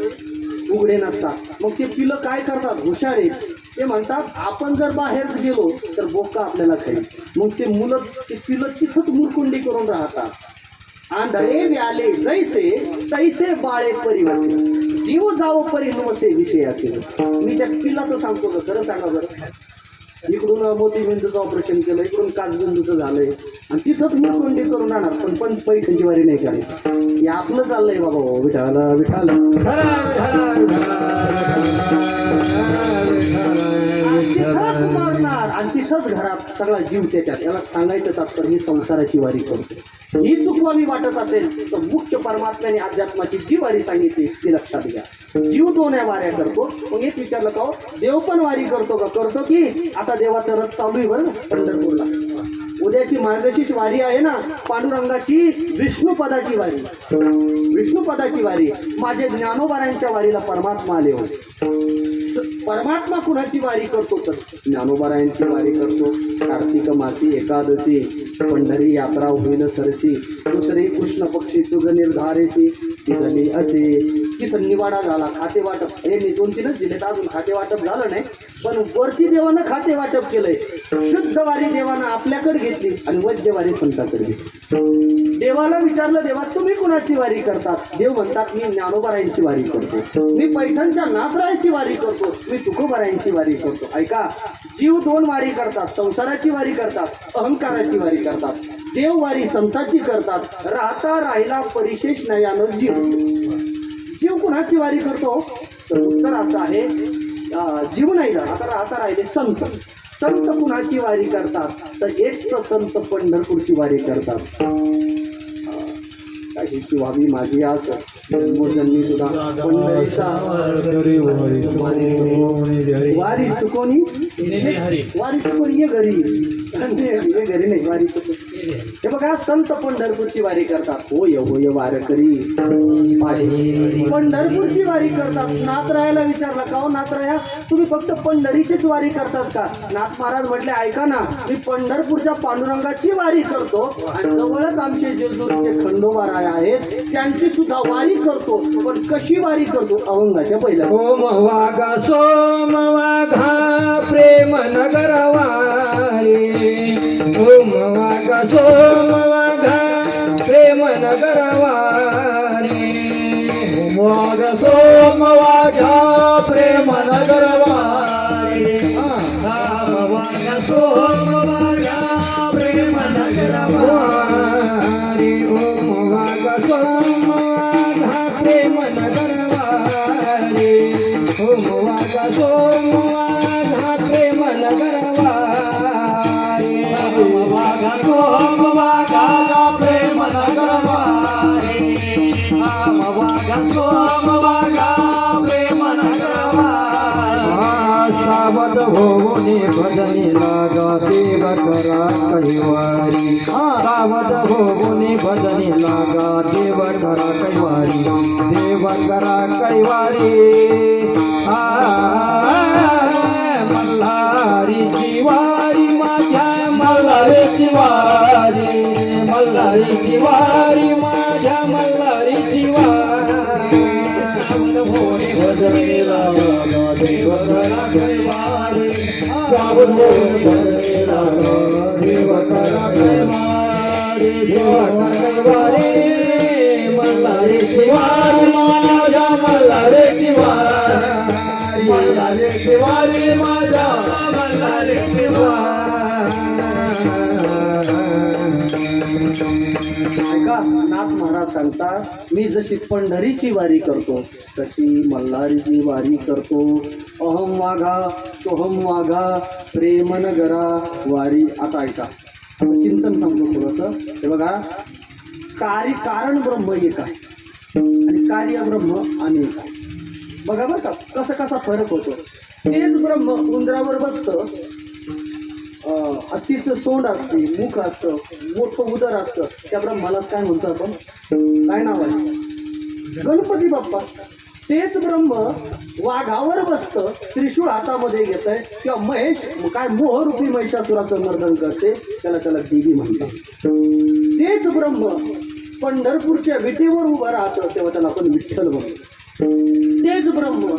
S1: उघडे नसतात. मग ते पिलं काय करतात हुशार आहेत. ते म्हणतात आपण जर बाहेर गेलो तर बोका आपल्याला खाईल. मग ते मुलं ते पिलं तिथंच मुरकुंडी करून राहतात. आंधळे व्याले जैसे तैसे बाळे परिवसे जीव जाओ परिणमसे विषय असेल. मी त्या पिलाचं सांगतो का खरं सांगा बरं. इकडून मोतीबिंदूचं ऑपरेशन केलं इकडून काचबिंदूचं झालंय आणि तिथंच मुरकुंडी करून राहणार पण पैठणची वारी नाही करायची. हे आपलं चाललंय बाबा विठाला विठाला तिथंच मारणार आणि तिथंच घरात सगळा जीव त्याच्यात. याला सांगायचं तात्पर्य ही संसाराची वारी करतो. ही चुकवावी वाटत असेल तर मुख्य परमात्म्याने अध्यात्माची जी वारी सांगितली ती लक्षात घ्या. जीव 2 वाऱ्या करतो. मग एक विचारलं का देव पण वारी करतो का. करतो की आता देवाचा रथ चालू आहे बरं पंढरपूरला. उद्याची मार्गशीर्ष वारी आहे ना पांडुरंगाची विष्णुपदाची वारी. विष्णुपदाची वारी माझे ज्ञानोबारांच्या वारीला परमात्मा आले होते. परमात्मा कुणाची वारी करतो तर ज्ञानोबारायांची वारी करतो. कार्तिक मासी एकादशी पंढरी यात्रा होईल सरसी. दुसरी कृष्ण पक्ष दिवशी तुझ निर्धारेशी तिथली असे तिथं निवाडा झाला. खाते वाटप हे 2-3च दिले तर अजून खाते वाटप झालं नाही, पण वरती देवानं खाते वाटप केलंय. शुद्ध वारी देवानं आपल्याकडे घेतली आणि वैद्य वारी संतांकडे घेतली. देवाला विचारलं, देवा तुम्ही कुणाची वारी करतात? देव म्हणतात, मी ज्ञानोबारायांची वारी करतो, मी पैठणच्या नाथरायांची वारी करतो, मी तुकोबारायांची वारी करतो. ऐका, जीव 2 वारी करतात, संसाराची वारी करतात, अहंकाराची वारी करतात. देव वारी संतांची करतात. राहता राहिला परिशेष नयानं जीव. जीव कुणाची वारी करतो? तर उत्तर असं आहे, जीव नाही झाला, आता राहता राहिले संत. संत कुणाची वारी करतात? तर एक तर संत पंढरपूरची वारी करतात. काहीची व्हावी माझी आस जन्मोजन्मी सुद्धा पंढरीचा वारी चुकोनी वारी चुकोनी ये घरी नाही, वारी चुकोनी. हे बघा, संत पंढरपूरची वारी करतात. होय होय वारकरी पंढरपूरची वारी करतात. नाथरायाला विचारला, का हो नाथराया, तुम्ही फक्त पंढरीचीच वारी करतात का? नाथ महाराज म्हटले, ऐका ना, मी पंढरपूरच्या पांडुरंगाची वारी करतो आणि जवळच आमचे जेजुरीचे खंडोबाराय आहेत, त्यांची सुद्धा वारी करतो. पण कशी वारी करतो? अभंगाच्या पहिल्या
S2: ओम वागा सोम वाघा प्रेम नगर वारी. ओम वागा सोम वाघा प्रेम नगर वारी. ओम वागा सोम वाघा प्रेम नगर वारी. ओम वागा सोम वाघा प्रेम नगर वारी. ओम वागा सोम वाघा प्रेम नगर वारी. ओम वागा सोम वाघा प्रेम नगर वारी. ओम वागा सोम वाघा प्रेम नगर वारी. ओम वागा सोम वाघा प्रेम नगर वारी. सावध होऊनी भजनी लागा देव करा कैवारी. सावध होऊनी भजनी लागा देव करा कैवारी. देव करा कैवारी. मल्हारीची वारी माझ्या मल्हारीची वारी. मल्हारीची वारी माझ्या मल्हारीची वारी. भोरी भजनी लागा देव करा कैवारी. सावध होऊनी भजनी लागा देव करा कैवारी. देव करा कैवारी. मल्हारीची वारी माझ्या मल्हारीची वारी. मल्हारीची वारी माझ्या मल्हारीची वारी.
S1: ऐका, नाथ महाराज सांगतात, मी जशी पंढरीची वारी करतो तशी मल्हारीची वारी करतो. अहम वाघा सोहम वाघा प्रेम नगरा वारी. आता ऐका, चिंतन सांगतो थोडंसं. हे बघा, कारण ब्रह्म एक आहे आणि कार्य ब्रह्म अनेक आहे. बघा बरं का, कसा फरक होतो. तेच ब्रह्म उंदरावर बसतं, हत्तीचं सोंड असते, मुख असतं, मोठं उदर असतं. त्या ब्रह्मालाच काय म्हणतो आपण? काय नाव आहे? गणपती बाप्पा. तेच ब्रह्म वाघावर बसतं, त्रिशूळ हातामध्ये घेतंय, किंवा महेश काय मोहरूपी महिषासुराचं मर्दन करते, त्याला देवी म्हणतात. तेच ब्रह्म पंढरपूरच्या विटेवर उभं राहतं, तेव्हा त्याला आपण विठ्ठल म्हणतो. तेच ब्रह्म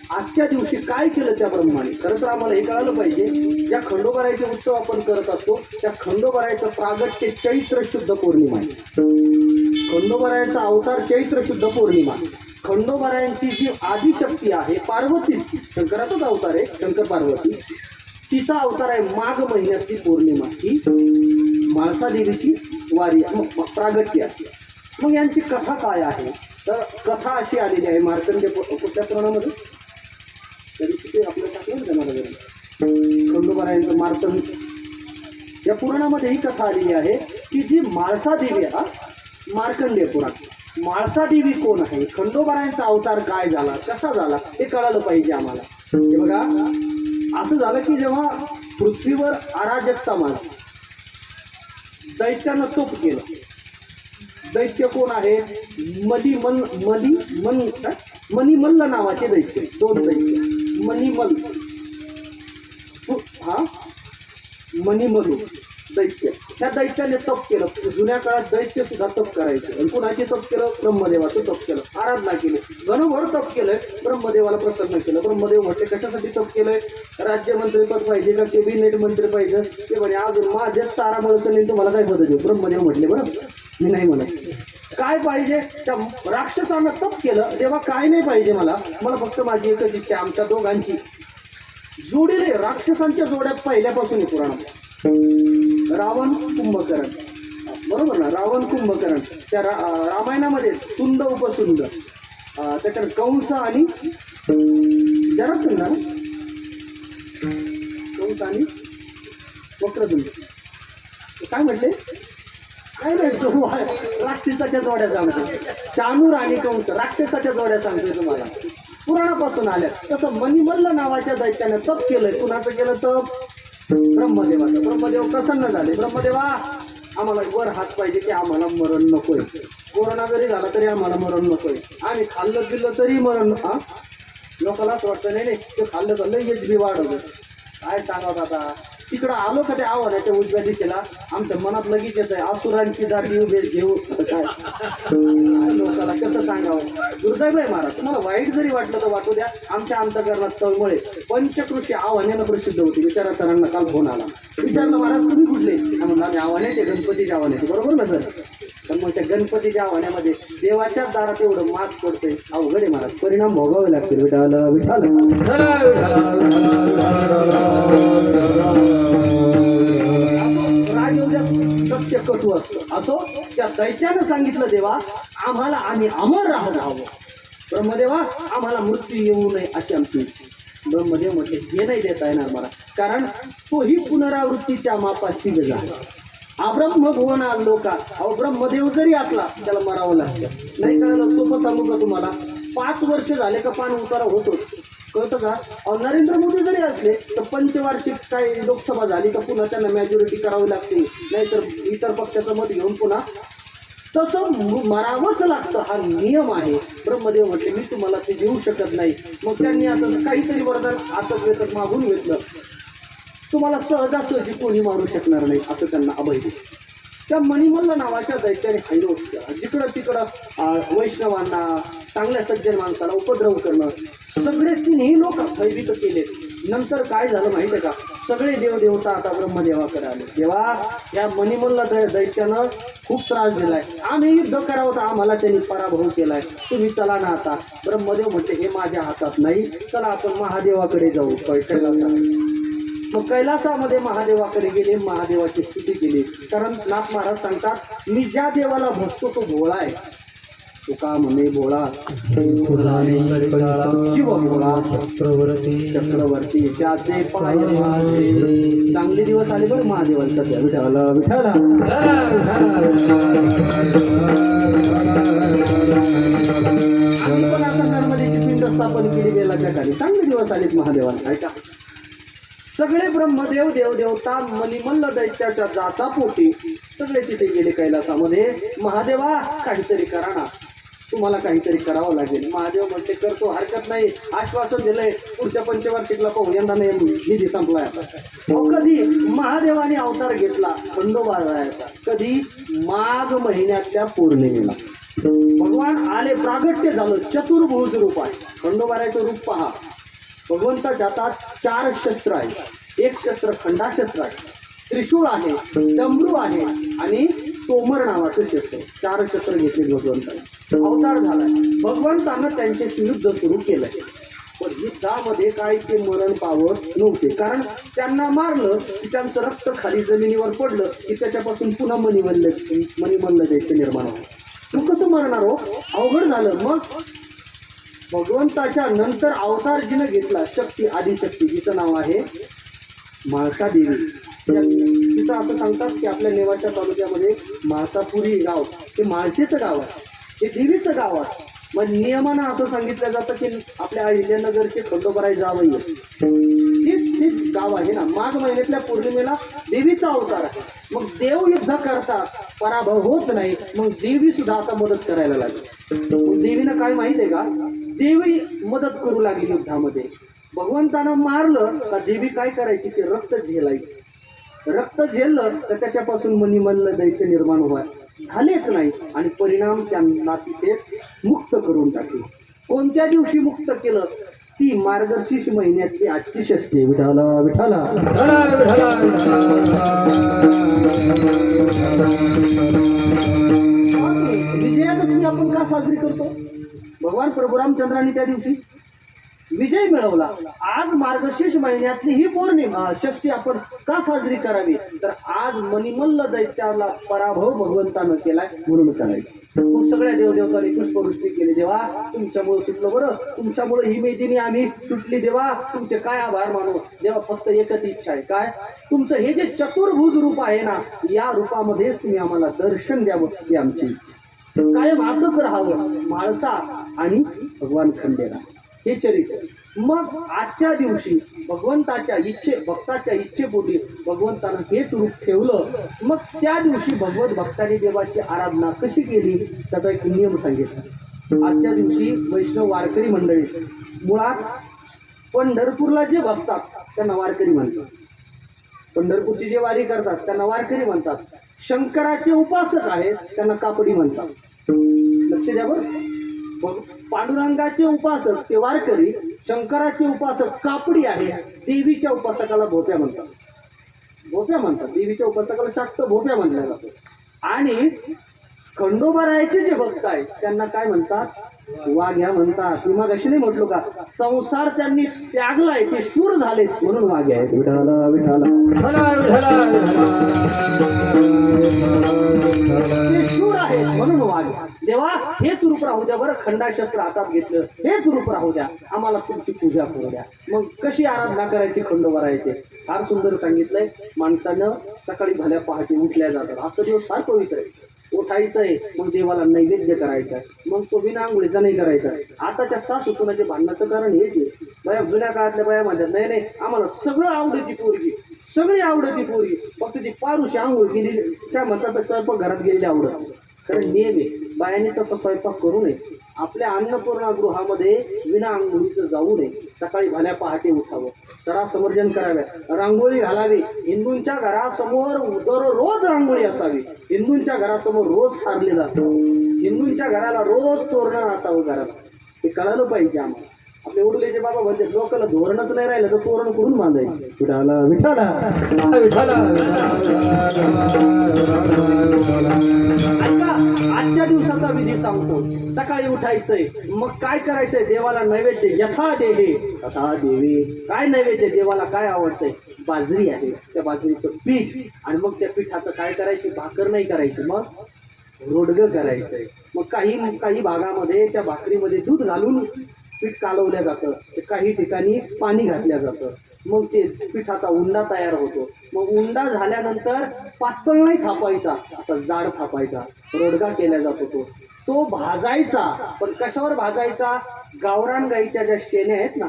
S1: आजच्या दिवशी काय केलं त्या ब्रह्माने? खरं तर आम्हाला हे कळालं पाहिजे, ज्या खंडोबारायचे उत्सव आपण करत असतो त्या खंडोबारायचं प्रागट्य चैत्र शुद्ध पौर्णिमा आहे. खंडोबारायांचा अवतार चैत्र शुद्ध पौर्णिमा. खंडोबारायांची जी आदिशक्ती आहे पार्वतीची, शंकराचाच अवतार आहे शंकर पार्वती, तिचा अवतार आहे माघ महिन्यातली पौर्णिमा. ही म्हाळसा देवीची वारी प्रागट्य आहे. मग यांची कथा काय आहे? तर कथा अशी आलेली आहे मार्कंडेय कुठल्या पुराणामध्ये, तरी आपलं टाकलं जाणार खंडोबारायांचं मार्कंड या पुराणामध्ये ही कथा आलेली आहे की जी म्हाळसा देवी आहे, मार्कंडेय पुराण. म्हाळसा देवी कोण आहे, खंडोबारायांचा अवतार काय झाला, कसा झाला, हे कळालं पाहिजे आम्हाला. हे बघा, असं झालं की जेव्हा पृथ्वीवर अराजकता मारली, दैत्यानं तोप केलं. दैत्य कोण आहे? मणिमल्ल नावाचे दैत्य, 2 दैत्य. मणिमल्ल, हा मणिमल्लू दैत्य. त्या दैत्याने तप केलं. जुन्या काळात दैत्य सुद्धा तप करायचे. आणि कुणाचे तप केलं? ब्रह्मदेवाचं तप केलं, आराधना केली, घनभर तप केलंय, ब्रह्मदेवाला प्रसन्न केलं. ब्रह्मदेव म्हटले कशासाठी तप केलंय? राज्यमंत्रीपद पाहिजे का कॅबिनेट मंत्री पाहिजे? ते म्हणे अजून माझ्याच तारा मिळत नाही, तुम्हाला काय पद देऊ? ब्रह्मदेव म्हटले बरं मी नाही म्हणत. काय पाहिजे? त्या राक्षसानं तप केलं, तेव्हा काय नाही पाहिजे मला फक्त माझी एकच इच्छा, आमच्या दोघांची जोडीले राक्षसांच्या जोड्यात पहिल्यापासून आहे पुराणात. रावण कुंभकर्ण, बरोबर ना? रावण कुंभकर्ण त्या रामायणामध्ये सुंद उपसुंद, त्याच्यात कंस आणि जरासंध ना, कंस आणि वक्रतुंड काय म्हटले? काय नाही, राक्षसाच्या जोड्या सांगतो. चाणूर आणि कंस राक्षसाच्या जोड्या सांगतोय तुम्हाला, पुराणापासून आल्या. तसं मणिमल्ल नावाच्या दैत्याने तप केलंय. कुणाचं केलं तप? ब्रह्मदेवाचं. ब्रह्मदेव प्रसन्न झाले. ब्रह्मदेवा आम्हाला वर हात पाहिजे की आम्हाला मरण नकोय, कोरोना जरी झाला तरी आम्हाला मरण नकोय, आणि खाल्लं पिल्लं तरी मरण. हा, लोकांना असं वाटतं नाही नाही ते खाल्लं हेच बी वाढवलं. काय सांगावं आता, तिकडं आलो का त्या आव्हानाच्या उजव्या दिशेला आमच्या मनात लगेच येत आहे असुरांची दाटी उभे घेऊ. काय लोकांना कसं सांगावं? दुर्दैव आहे महाराज. तुम्हाला वाईट जरी वाटलं तर वाटू द्या, आमच्या अंतकरणात तळमळे पंचकृषी आव्हानानं प्रसिद्ध होती. विचारा सरांना काल फोन आला, विचारलं महाराज तुम्ही कुठले? म्हणून आम्ही आव्हानाचे, गणपतीच्या आव्हानाचे. बरोबर ना सर? पण मग त्या गणपतीच्या आव्हानामध्ये देवाच्याच दारात एवढं मास पडतंय, अवघड आहे महाराज. परिणाम भोगावे लागतील. विठाल विठाल राजयोगात सत्य कटू असतं. असो, त्या दैत्यानं सांगितलं देवा आम्हाला आम्ही अमर राहावं, ब्रह्मदेवा आम्हाला मृत्यू येऊ नये अशी आमची. ब्रह्मदेव म्हटले हे नाही देता येणार मला, कारण तोही पुनरावृत्तीच्या मापाशी गेला. अब्रह्म भुवन लोका. अहो ब्रह्मदेव जरी असला त्याला मरावं लागतं. नाही कळलं? सोपं सांगू का तुम्हाला? 5 वर्ष झाले का पान उतारा होतोच, कळतं का? नरेंद्र मोदी जरी असले तर पंचवार्षिक काही लोकसभा झाली का पुन्हा त्यांना मॅजॉरिटी करावी लागते, नाहीतर इतर पक्षाचं मत घेऊन पुन्हा तसं मरावंच लागतं. हा नियम आहे. ब्रह्मदेव म्हटले मी तुम्हाला ते देऊ शकत नाही. मग त्यांनी असं काहीतरी वरदान असं वेतन मागून घेतलं, तुम्हाला सहजासहजी कोणी मारू शकणार नाही असं त्यांना अभय दिलं. त्या मणिमल्ल नावाच्या दैत्याने हैरोस केला. जिकडं तिकडं वैष्णवांना, चांगल्या सज्जन माणसाला उपद्रव करणं, सगळे तिन्ही लोक भयभीत केले. नंतर काय झालं माहिती आहे का? सगळे देवदेवता आता ब्रह्मदेवाकडे आले. देवा या मणिमल्ल दैत्यानं खूप त्रास दिलाय, आम्ही युद्ध करावं तर आम्हाला त्यांनी पराभव केलाय, तुम्ही चला ना आता. ब्रह्मदेव म्हणते हे माझ्या हातात नाही, चला आपण महादेवाकडे जाऊ. कैलासाला. मग कैलासामध्ये महादेवाकडे गेले, महादेवाची स्तुती केली. कारण नाथ महाराज सांगतात मी ज्या देवाला भजतो तो भोळा आहे. तुका म्हणे भोळा शिव भोळा चक्रवर्ती त्याचे पाय माझे. चांगले दिवस आले बरं महादेवांचा. सध्या विठाला विठाला पण आता नर्मदेची पिंड स्थापन केली बेलाच्या खाली. चांगले दिवस आलेत महादेवांना. ऐका, सगळे ब्रह्मदेव देवदेवता मणिमल्ल दैत्याच्या जाचापोटी सगळे तिथे गेले कैलासामध्ये. महादेवा काहीतरी करा ना, तुम्हाला काहीतरी करावं लागेल. महादेव म्हणते करतो, हरकत नाही, आश्वासन दिलंय, पुढच्या पंचवार्षिकला पाहू, यंदा नाही निधी संपलाय आता. कधी महादेवाने अवतार घेतला खंडोबा रायाचा? कधी? माघ महिन्यातल्या पौर्णिमेला भगवान आले, प्रागट्य झालं, चतुर्भुज रूप आहे. खंडोबारायचं रूप पहा. भगवंताच्या हातात 4 शस्त्र आहे. एक शस्त्र खंडाशस्त्र आहे, त्रिशूळ आहे, डमरू आहे आणि तोमर नावाचं शस्त्र. 4 शस्त्र घेतले भगवंताने. अवतार झालाय. भगवंतानं त्यांच्याशी युद्ध सुरू केलंय. पण युद्धामध्ये काय ते मरण पावत नव्हते, कारण त्यांना मारलं की त्यांचं रक्त खाली जमिनीवर पडलं की त्याच्यापासून पुन्हा मणिमल्ल दैत्य निर्माण होतं. तू कसं मरणार हो? अवघड झालं. मग भगवंताच्या नंतर अवतार जिनं घेतला शक्ती, आदिशक्ती, जिचं नाव आहे म्हाळसा देवी. तिचं असं सांगतात की आपल्या नेवासा तालुक्यामध्ये म्हाळसापुरी गाव हे म्हाळसेचं गाव आहे, हे देवीचं गाव आहे. मग नियमानं असं सांगितलं जातं की आपल्या अहिल्यानगरचे खंडोबाराय जावई हे गाव आहे ना. माघ महिन्यातल्या पौर्णिमेला देवीचा अवतार आहे. मग देव युद्ध करता पराभव होत नाही, मग देवी सुद्धा आता मदत करायला लागली. देवीनं काय माहित आहे का? देवी मदत करू लागली युद्धामध्ये. भगवंतानं मारलं का देवी काय करायची? ते रक्त झेलायची. रक्त झेललं तर त्याच्यापासून मनिमल्ल दैत्य निर्माण झालेच नाही आणि परिणाम त्यांना तिथे मुक्त करून टाकले. कोणत्या दिवशी मुक्त केलं? ती मार्गशीर्ष महिन्यातली आजची षष्ठी. विठाला विठाला विजयादशमी आपण का साजरी करतो? भगवान प्रभू रामचंद्रांनी त्या दिवशी विजय मिळवला. आज मार्गशीर्ष महिन्यातली ही पौर्णिमा षष्ठी आपण का साजरी करावी? तर आज मनिमल्ल दैत्याला पराभव भगवंतानं केलाय म्हणून करायचं. मग सगळ्या देवदेवतांनी पुष्पवृष्टी केली. देवा तुमच्यामुळे सुटलं बरं, तुमच्यामुळे ही मैत्रिणी आम्ही सुटली. देवा तुमचे काय आभार मानू. देवा फक्त एकच इच्छा आहे, काय? तुमचं हे जे चतुर्भुज रूप आहे ना, या रूपामध्येच तुम्ही आम्हाला दर्शन द्यावं ही आमची इच्छा. कायम असंच राहावं म्हाळसा आणि भगवान खंडेरा हे चरित्र. मग आजच्या दिवशी भगवंताच्या भक्ताच्या इच्छेपोटी भगवंतानं हेच रूप ठेवलं. मग त्या दिवशी भगवत भक्तांनी देवाची आराधना कशी केली त्याचा एक नियम सांगितला. आजच्या दिवशी वैष्णव वारकरी मंडळी मुळात पंढरपूरला जे बसतात त्यांना वारकरी म्हणतात. पंढरपूरची जे वारी करतात त्यांना वारकरी म्हणतात. शंकराचे उपासक आहेत त्यांना कापडी म्हणतात. लक्ष द्या बरं. पांडुरंगाचे उपासक ते वारकरी, शंकराचे उपासक कापडी आहे. देवीच्या उपासकाला भोप्या म्हणतात. भोप्या म्हणतात देवीच्या उपासकाला शाक्त भोप्या म्हटल्या जातो. आणि खंडोबारायाचे जे भक्त आहेत त्यांना काय म्हणतात? वाघ्या म्हणतात. मी मग अशी नाही म्हटलो का, संसार त्यांनी त्यागलाय, ते शूर झालेत म्हणून वाघ्या आहेत. विठाला विठाला ते शूर आहेत म्हणून वाघ्या. देवा हेच रूप राहू द्या बरं, खंडाशस्त्र हातात घेतलं हेच रूप राहू द्या, आम्हाला तुमची पूजा करू द्या. मग कशी आराधना करायची खंडोबारायाचे? फार सुंदर सांगितलंय. माणसानं सकाळी भल्या पहाटे उठल्या जातात. आजचा दिवस फार पवित्र आहे. उठायचंय, मग देवाला नैवेद्य करायचा, मग तो बिना आंघोळीचा नाही करायचा. आताच्या सासू सुनाचे भांडणाचं कारण हेच आहे. बाया जुन्या काळातल्या बाया म्हणतात नाही नाही आम्हाला सगळं आवडती पोरगी, सगळी आवडती पोरगी, फक्त ती पारुशी आंघोळ केली काय म्हणतात स्वयंपाक घरात गेलेली आवडत. कारण नियम आहे, बायाने तसं स्वयंपाक करू नये. आपल्या अन्नपूर्णा गृहामध्ये विना आंघोळीचं जाऊ नये. सकाळी भल्या पहाटे उठावं, सडा समर्जन कराव्या, रांगोळी घालावी. हिंदूंच्या घरासमोर दररोज रांगोळी असावी. हिंदूंच्या घरासमोर रोज सारले जातं. हिंदूंच्या घराला रोज तोरणं असावं घरात. हे कळालं पाहिजे आम्हाला. आपले उडलेचे बाबा म्हणते लोकांना धोरणच नाही राहिलं तर तोरण करून बांधायचं. विठाला विठाला विठाला. आजच्या दिवसाचा विधी सांगतो. सकाळी उठायचंय, मग काय करायचंय? देवाला नैवेद्य यथा देवे तथा देवे. काय नैवेद्य? देवाला काय आवडतंय? बाजरी आहे, त्या बाजरीचं पीठ. आणि मग त्या पिठाचं काय करायची? भाकर नाही करायची, मग रोडगं करायचंय. मग काही भागामध्ये त्या भाकरीमध्ये दूध घालून पीठ कालवलं जातं, काही ठिकाणी पाणी घातलं जातं. मग ते पिठाचा उंडा तयार होतो. मग उंडा झाल्यानंतर पातळ नाही थापायचा, असा जाड थापायचा, रोडगा केला जातो. तो भाजायचा. पण कशावर भाजायचा? गावरान गाईच्या ज्या शेण्या आहेत ना,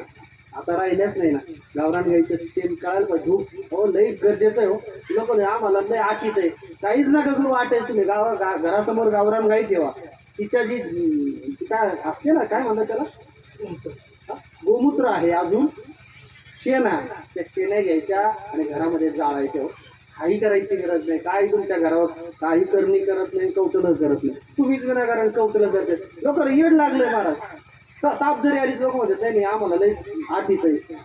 S1: आता राहिल्याच नाही ना, गावरान गाईचं शेण कळायला पाहिजे. हो लई गरजेचं आहे. हो लोक आम्हाला लई आठीच आहे. काहीच नका करू वाटेल तुम्ही. घरासमोर गावरान गाई ठेवा. तिच्या जी काय असते ना, काय म्हणतात त्याला, गोमूत्र आहे, अजून शेणा, त्या शेण्या घ्यायच्या आणि घरामध्ये जाळायच्या. काही करायची गरज नाही. काही तुमच्या घरावर काही करणी करत नाही, कौतलच करत नाही. तुम्हीच विनाकारण कौतल करते. लोकांना येड लागलंय महाराज. ताप जरी आली लोक म्हणतात नाही आम्हाला लई आठीच आहे.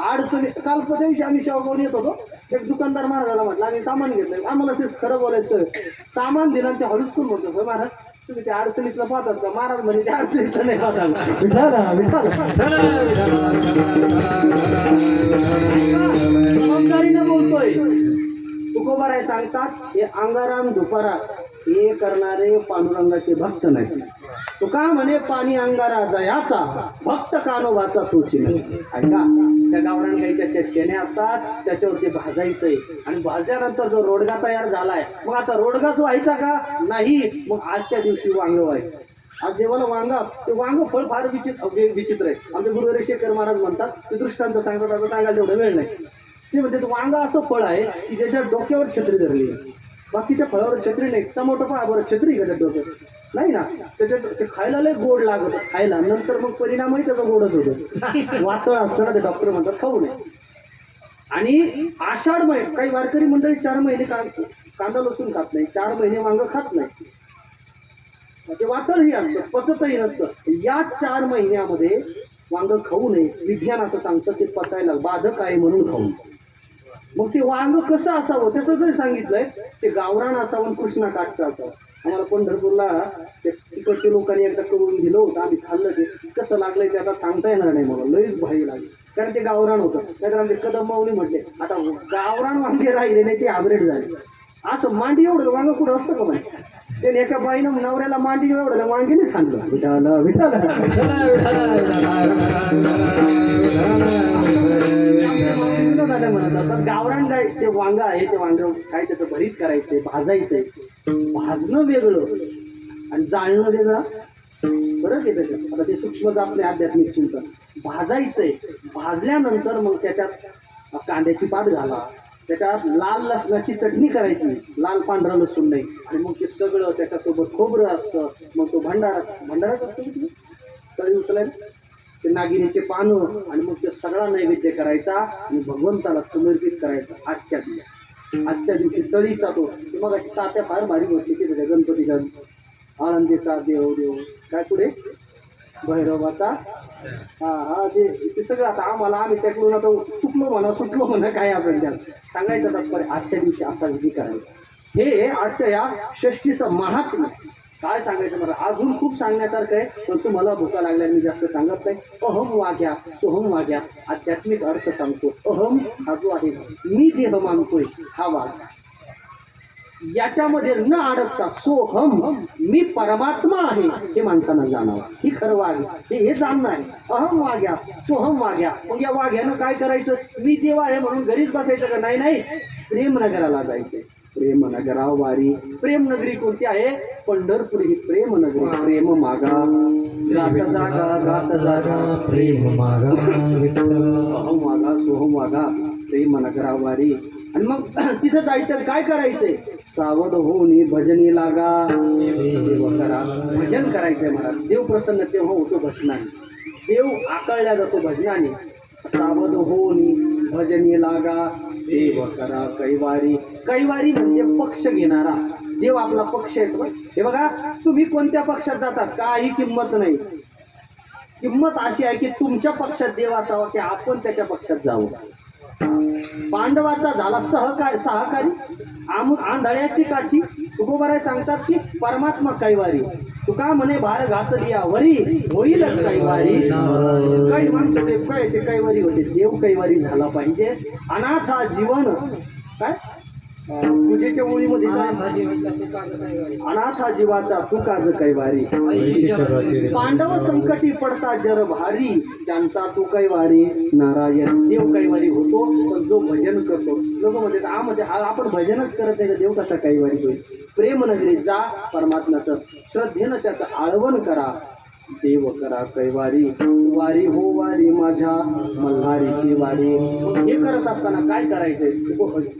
S1: अडचणी काल दिवशी आम्ही शेवगावून येत होतो. एक दुकानदार महाराजाला म्हटलं आम्ही सामान घेतलं. आम्हाला तेच खरं बोलायचं, सामान दिलं ते हळूच करून म्हणतो महाराज तुम्ही त्या अडचणीतलं पाहतात का? महाराज म्हणजे त्या अडचणीतलं नाही पाहतात. जबाबदारीनं बोलतोय. तुकोबाराय सांगतात हे अंगाराम दुपारा हे करणारे पांडुरंगाचे भक्त नाही. तो का म्हणे पाणी अंगारा जयाचा भक्त कानोबाचा तोची नाही. ऐका, त्या गावरान गाईच्या त्या शेण्या असतात त्याच्यावर ते भाजायचंय. आणि भाजल्यानंतर जो रोडगा तयार झालाय, मग आता रोडगाच व्हायचा का? नाही. मग आजच्या दिवशी वांग व्हायचं. आज देवाला वांगा, ते वांग फळ फार विचित्र आहे. आमचे गुरुवारी शेखर महाराज म्हणतात, ते दृष्टांत सांगतात, आता सांगायला तेवढा वेळ नाही. ते म्हणते वांगा असं फळ आहे की ज्याच्या डोक्यावर छत्री धरली, बाकीच्या फळावर छत्री नाही. टमाटो पहा बरं, छत्री का त्या डोक्यात नाही ना. त्याच्यात ते खायला लय गोड लागत खायला, नंतर मग परिणामही त्याचा गोडच होतो. वातळ असतं ना, ते डॉक्टर म्हणतात खाऊ नये. आणि आषाढ महिने काही वारकरी मंडळी 4 महिने कांदा लसूण खात नाही, 4 महिने वांग खात नाही, ते वातलही असतं, पचतही नसतं. या 4 महिन्यामध्ये वांग खाऊ नये. विज्ञान असं सांगतं ते पचायला बाधक आहे म्हणून खाऊ. मग ते वांग कसं असावं त्याचं जरी सांगितलंय, ते गावरान असावं आणि कृष्णा काठचं असावं. आम्हाला पंढरपूरला ते तिकडच्या लोकांनी एकदा करून दिलं होतं, आम्ही खाल्लं. ते कसं लागलंय ते आता सांगता येणार नाही मला, लईच भारी लागली, कारण ते गावरान होतं. नाहीतर आमचे कदम माऊली म्हटले आता गावरान वांगे राहिले नाही, ते हायब्रिड झाले. असं मांडी एवढं वांग कुठं असतं का माहिती? त्याने एका बाईनं नवऱ्याला मांडी एवढं वांगीने सांगलं, विठाला विठाला म्हणत असं. गावरान काय ते वांग आहे, ते वांग काय त्याचं भरीत करायचंय, भाजायचंय. भाजणं वेगळं आणि जाळणं वेगळं, फरक आहे त्याच्यात. आता ते सूक्ष्म जात नाही आध्यात्मिक चिंतन. भाजायचंय, भाजल्यानंतर मग त्याच्यात कांद्याची पात घाला, त्याच्यात लाल लसणाची चटणी करायची, लाल पांढरा लसूण नाही. आणि मग ते सगळं त्याच्यासोबत खोबरं असतं. मग तो भंडाराच असतो की तळी उचलायला, ते नागिनीचे पानं, आणि मग ते सगळा नैवेद्य करायचा आणि भगवंताला समर्पित करायचा. आजच्या दिवशी तळीचा तो मग अशी तात्या फार भारी गोष्टी की त्याच्या गणपतीच्या आनंदीचा देव काय पुढे भैरवाचा हा ते सगळं. आता आम्हाला आम्ही त्याकडून आता सुटलो म्हणा काय असेल त्याला सांगायचं तात्पर्य. आजच्या दिवशी असा विधी करायचा. हे आजच्या या षष्टीचं महात्म्य काय सांगायचं मला अजून खूप सांगण्यासारखं आहे, पण तुम्हाला भुका लागल्या मी जास्त सांगत नाही. अहम वाग्या सोहम वाग्या आध्यात्मिक अर्थ सांगतो. अहम हा जो आहे मी देह मानतोय हा वाघ, याच्यामध्ये न अडकता सोहम मी परमात्मा आहे हे माणसांना जाणावं. ही खरं वाघ हे जाणणं आहे. अहम वाग्या सोहम वाग्या. मग या वाघ्यानं काय करायचं? मी देव आहे म्हणून घरीच बसायचं का? नाही, प्रेमनगराला जायचंय. प्रेमनगरा वारी. प्रेमनगरी कोणती आहे? पंढरपूर ही प्रेमनगरी. प्रेम मागा गात जागा
S2: प्रेम मागा
S1: अहम वागा सोहम वागा प्रेमनगरा वारी. आणि मग तिथं जायचं काय करायचंय? सावध होऊन भजनी लागा. देव करा, भजन करायचंय मला. देव प्रसन्न तेव्हा होतो भजनाने, देव आकळल्या जातो भजनाने. सावध होऊन भजनी लागा, देव करा कैवारी. कैवारी म्हणजे पक्ष घेणारा. देव आपला पक्ष येतो. हे बघा, तुम्ही कोणत्या पक्षात जातात काही किंमत नाही. किंमत अशी आहे की तुमच्या पक्षात देव असावा की आपण त्याच्या पक्षात जावं. पांडवाचा झाला सहकारी. आंधळ्याची काठी. तुकोबाराय सांगतात की परमात्मा कैवारी. तुका म्हणे भार घातली वरी होईल कैवारी. काही माणसं ते कैवारी होते. देव कैवारी झाला पाहिजे. अनाथा जीवन काय पूजेच्या ओळीमध्ये अनाथा जीवाचा सुखाज कैवारी. पांडव संकटी पडता जर भारी, त्यांचा तू कैवारी नारायण. देव कैवारी होतो पण जो भजन करतो. लोक म्हणजे आपण भजनच करत नाही तर देव कसा कैवारी होईल? प्रेमनगरीत जा, परमात्म्याचं श्रद्धेनं त्याचं आळवण करा. देव करा कैवारी. वारी हो वारी माझ्या मल्हारीची वारी. हे करत असताना काय करायचंय?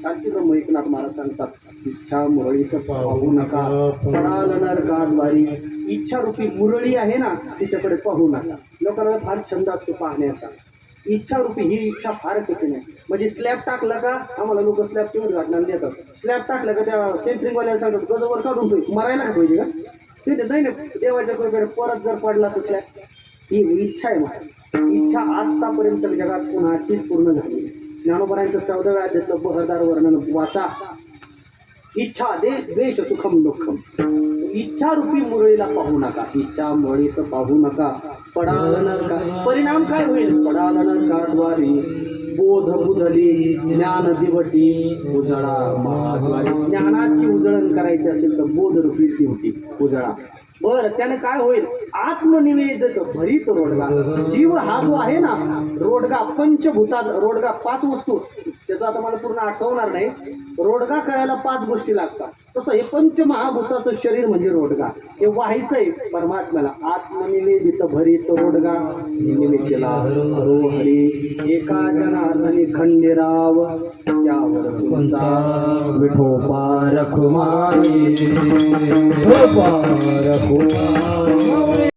S1: शांती ब्रह्म एकनाथ महाराज सांगतात, इच्छा मुरळीस पाहू नका पडाल नरकात वारी. इच्छा रूपी मुरळी आहे ना, तिच्याकडे पाहू नका. लोकांना फार छंद असतो पाहण्याचा. इच्छा रूपी ही इच्छा फार कठीण आहे. म्हणजे स्लॅब टाकलं का, आम्हाला लोक स्लॅब तेवढं घाटणार देतात. स्लॅब टाकलं का त्या सेंट्रिंगवाल्याला सांगतात गजवर काढून ठेव, मरायला का पाहिजे का? ते नाही ना, देवाच्या कृपेने परत जर पडला तर स्लॅब. ही इच्छा आहे मला. इच्छा आतापर्यंत जगात कोणाचीच पूर्ण झाली. ज्ञानोबरायांचं 14व्या अध्यायातलं बहरदार वर्णन वाचा. इच्छा दे द्वेष सुखम दुःखम. इच्छा रूपी मुरळीला पाहू नका. इच्छा मुरळीस पाहू नका. पडाल नरका. परिणाम काय होईल? पडाल नरकाद्वारी. बोध बुधली ज्ञान दिवटी उजळा महाद्वारी. ज्ञानाची उजळण करायची असेल तर बोध रूपी दिवटी उजळा. बरं, त्याने काय होईल? आत्मनिवेदित भरीत रोडगा. जीव हा जो आहे ना, रोडगा पंचभूतात. रोडगा 5 वस्तू. त्याचं आता मला पूर्ण आठवणार नाही. रोडगा करायला 5 गोष्टी लागतात. तसं हे पंचमहाभूताचं शरीर म्हणजे रोडगा. हे व्हायचंय परमात्म्याला. आत्मनिवेदित भरीत रोडगा. निवेदिला हरो हरी एका जनार्दनी खंडेराव. त्यावर तुमचा विठोबा रखुमाई.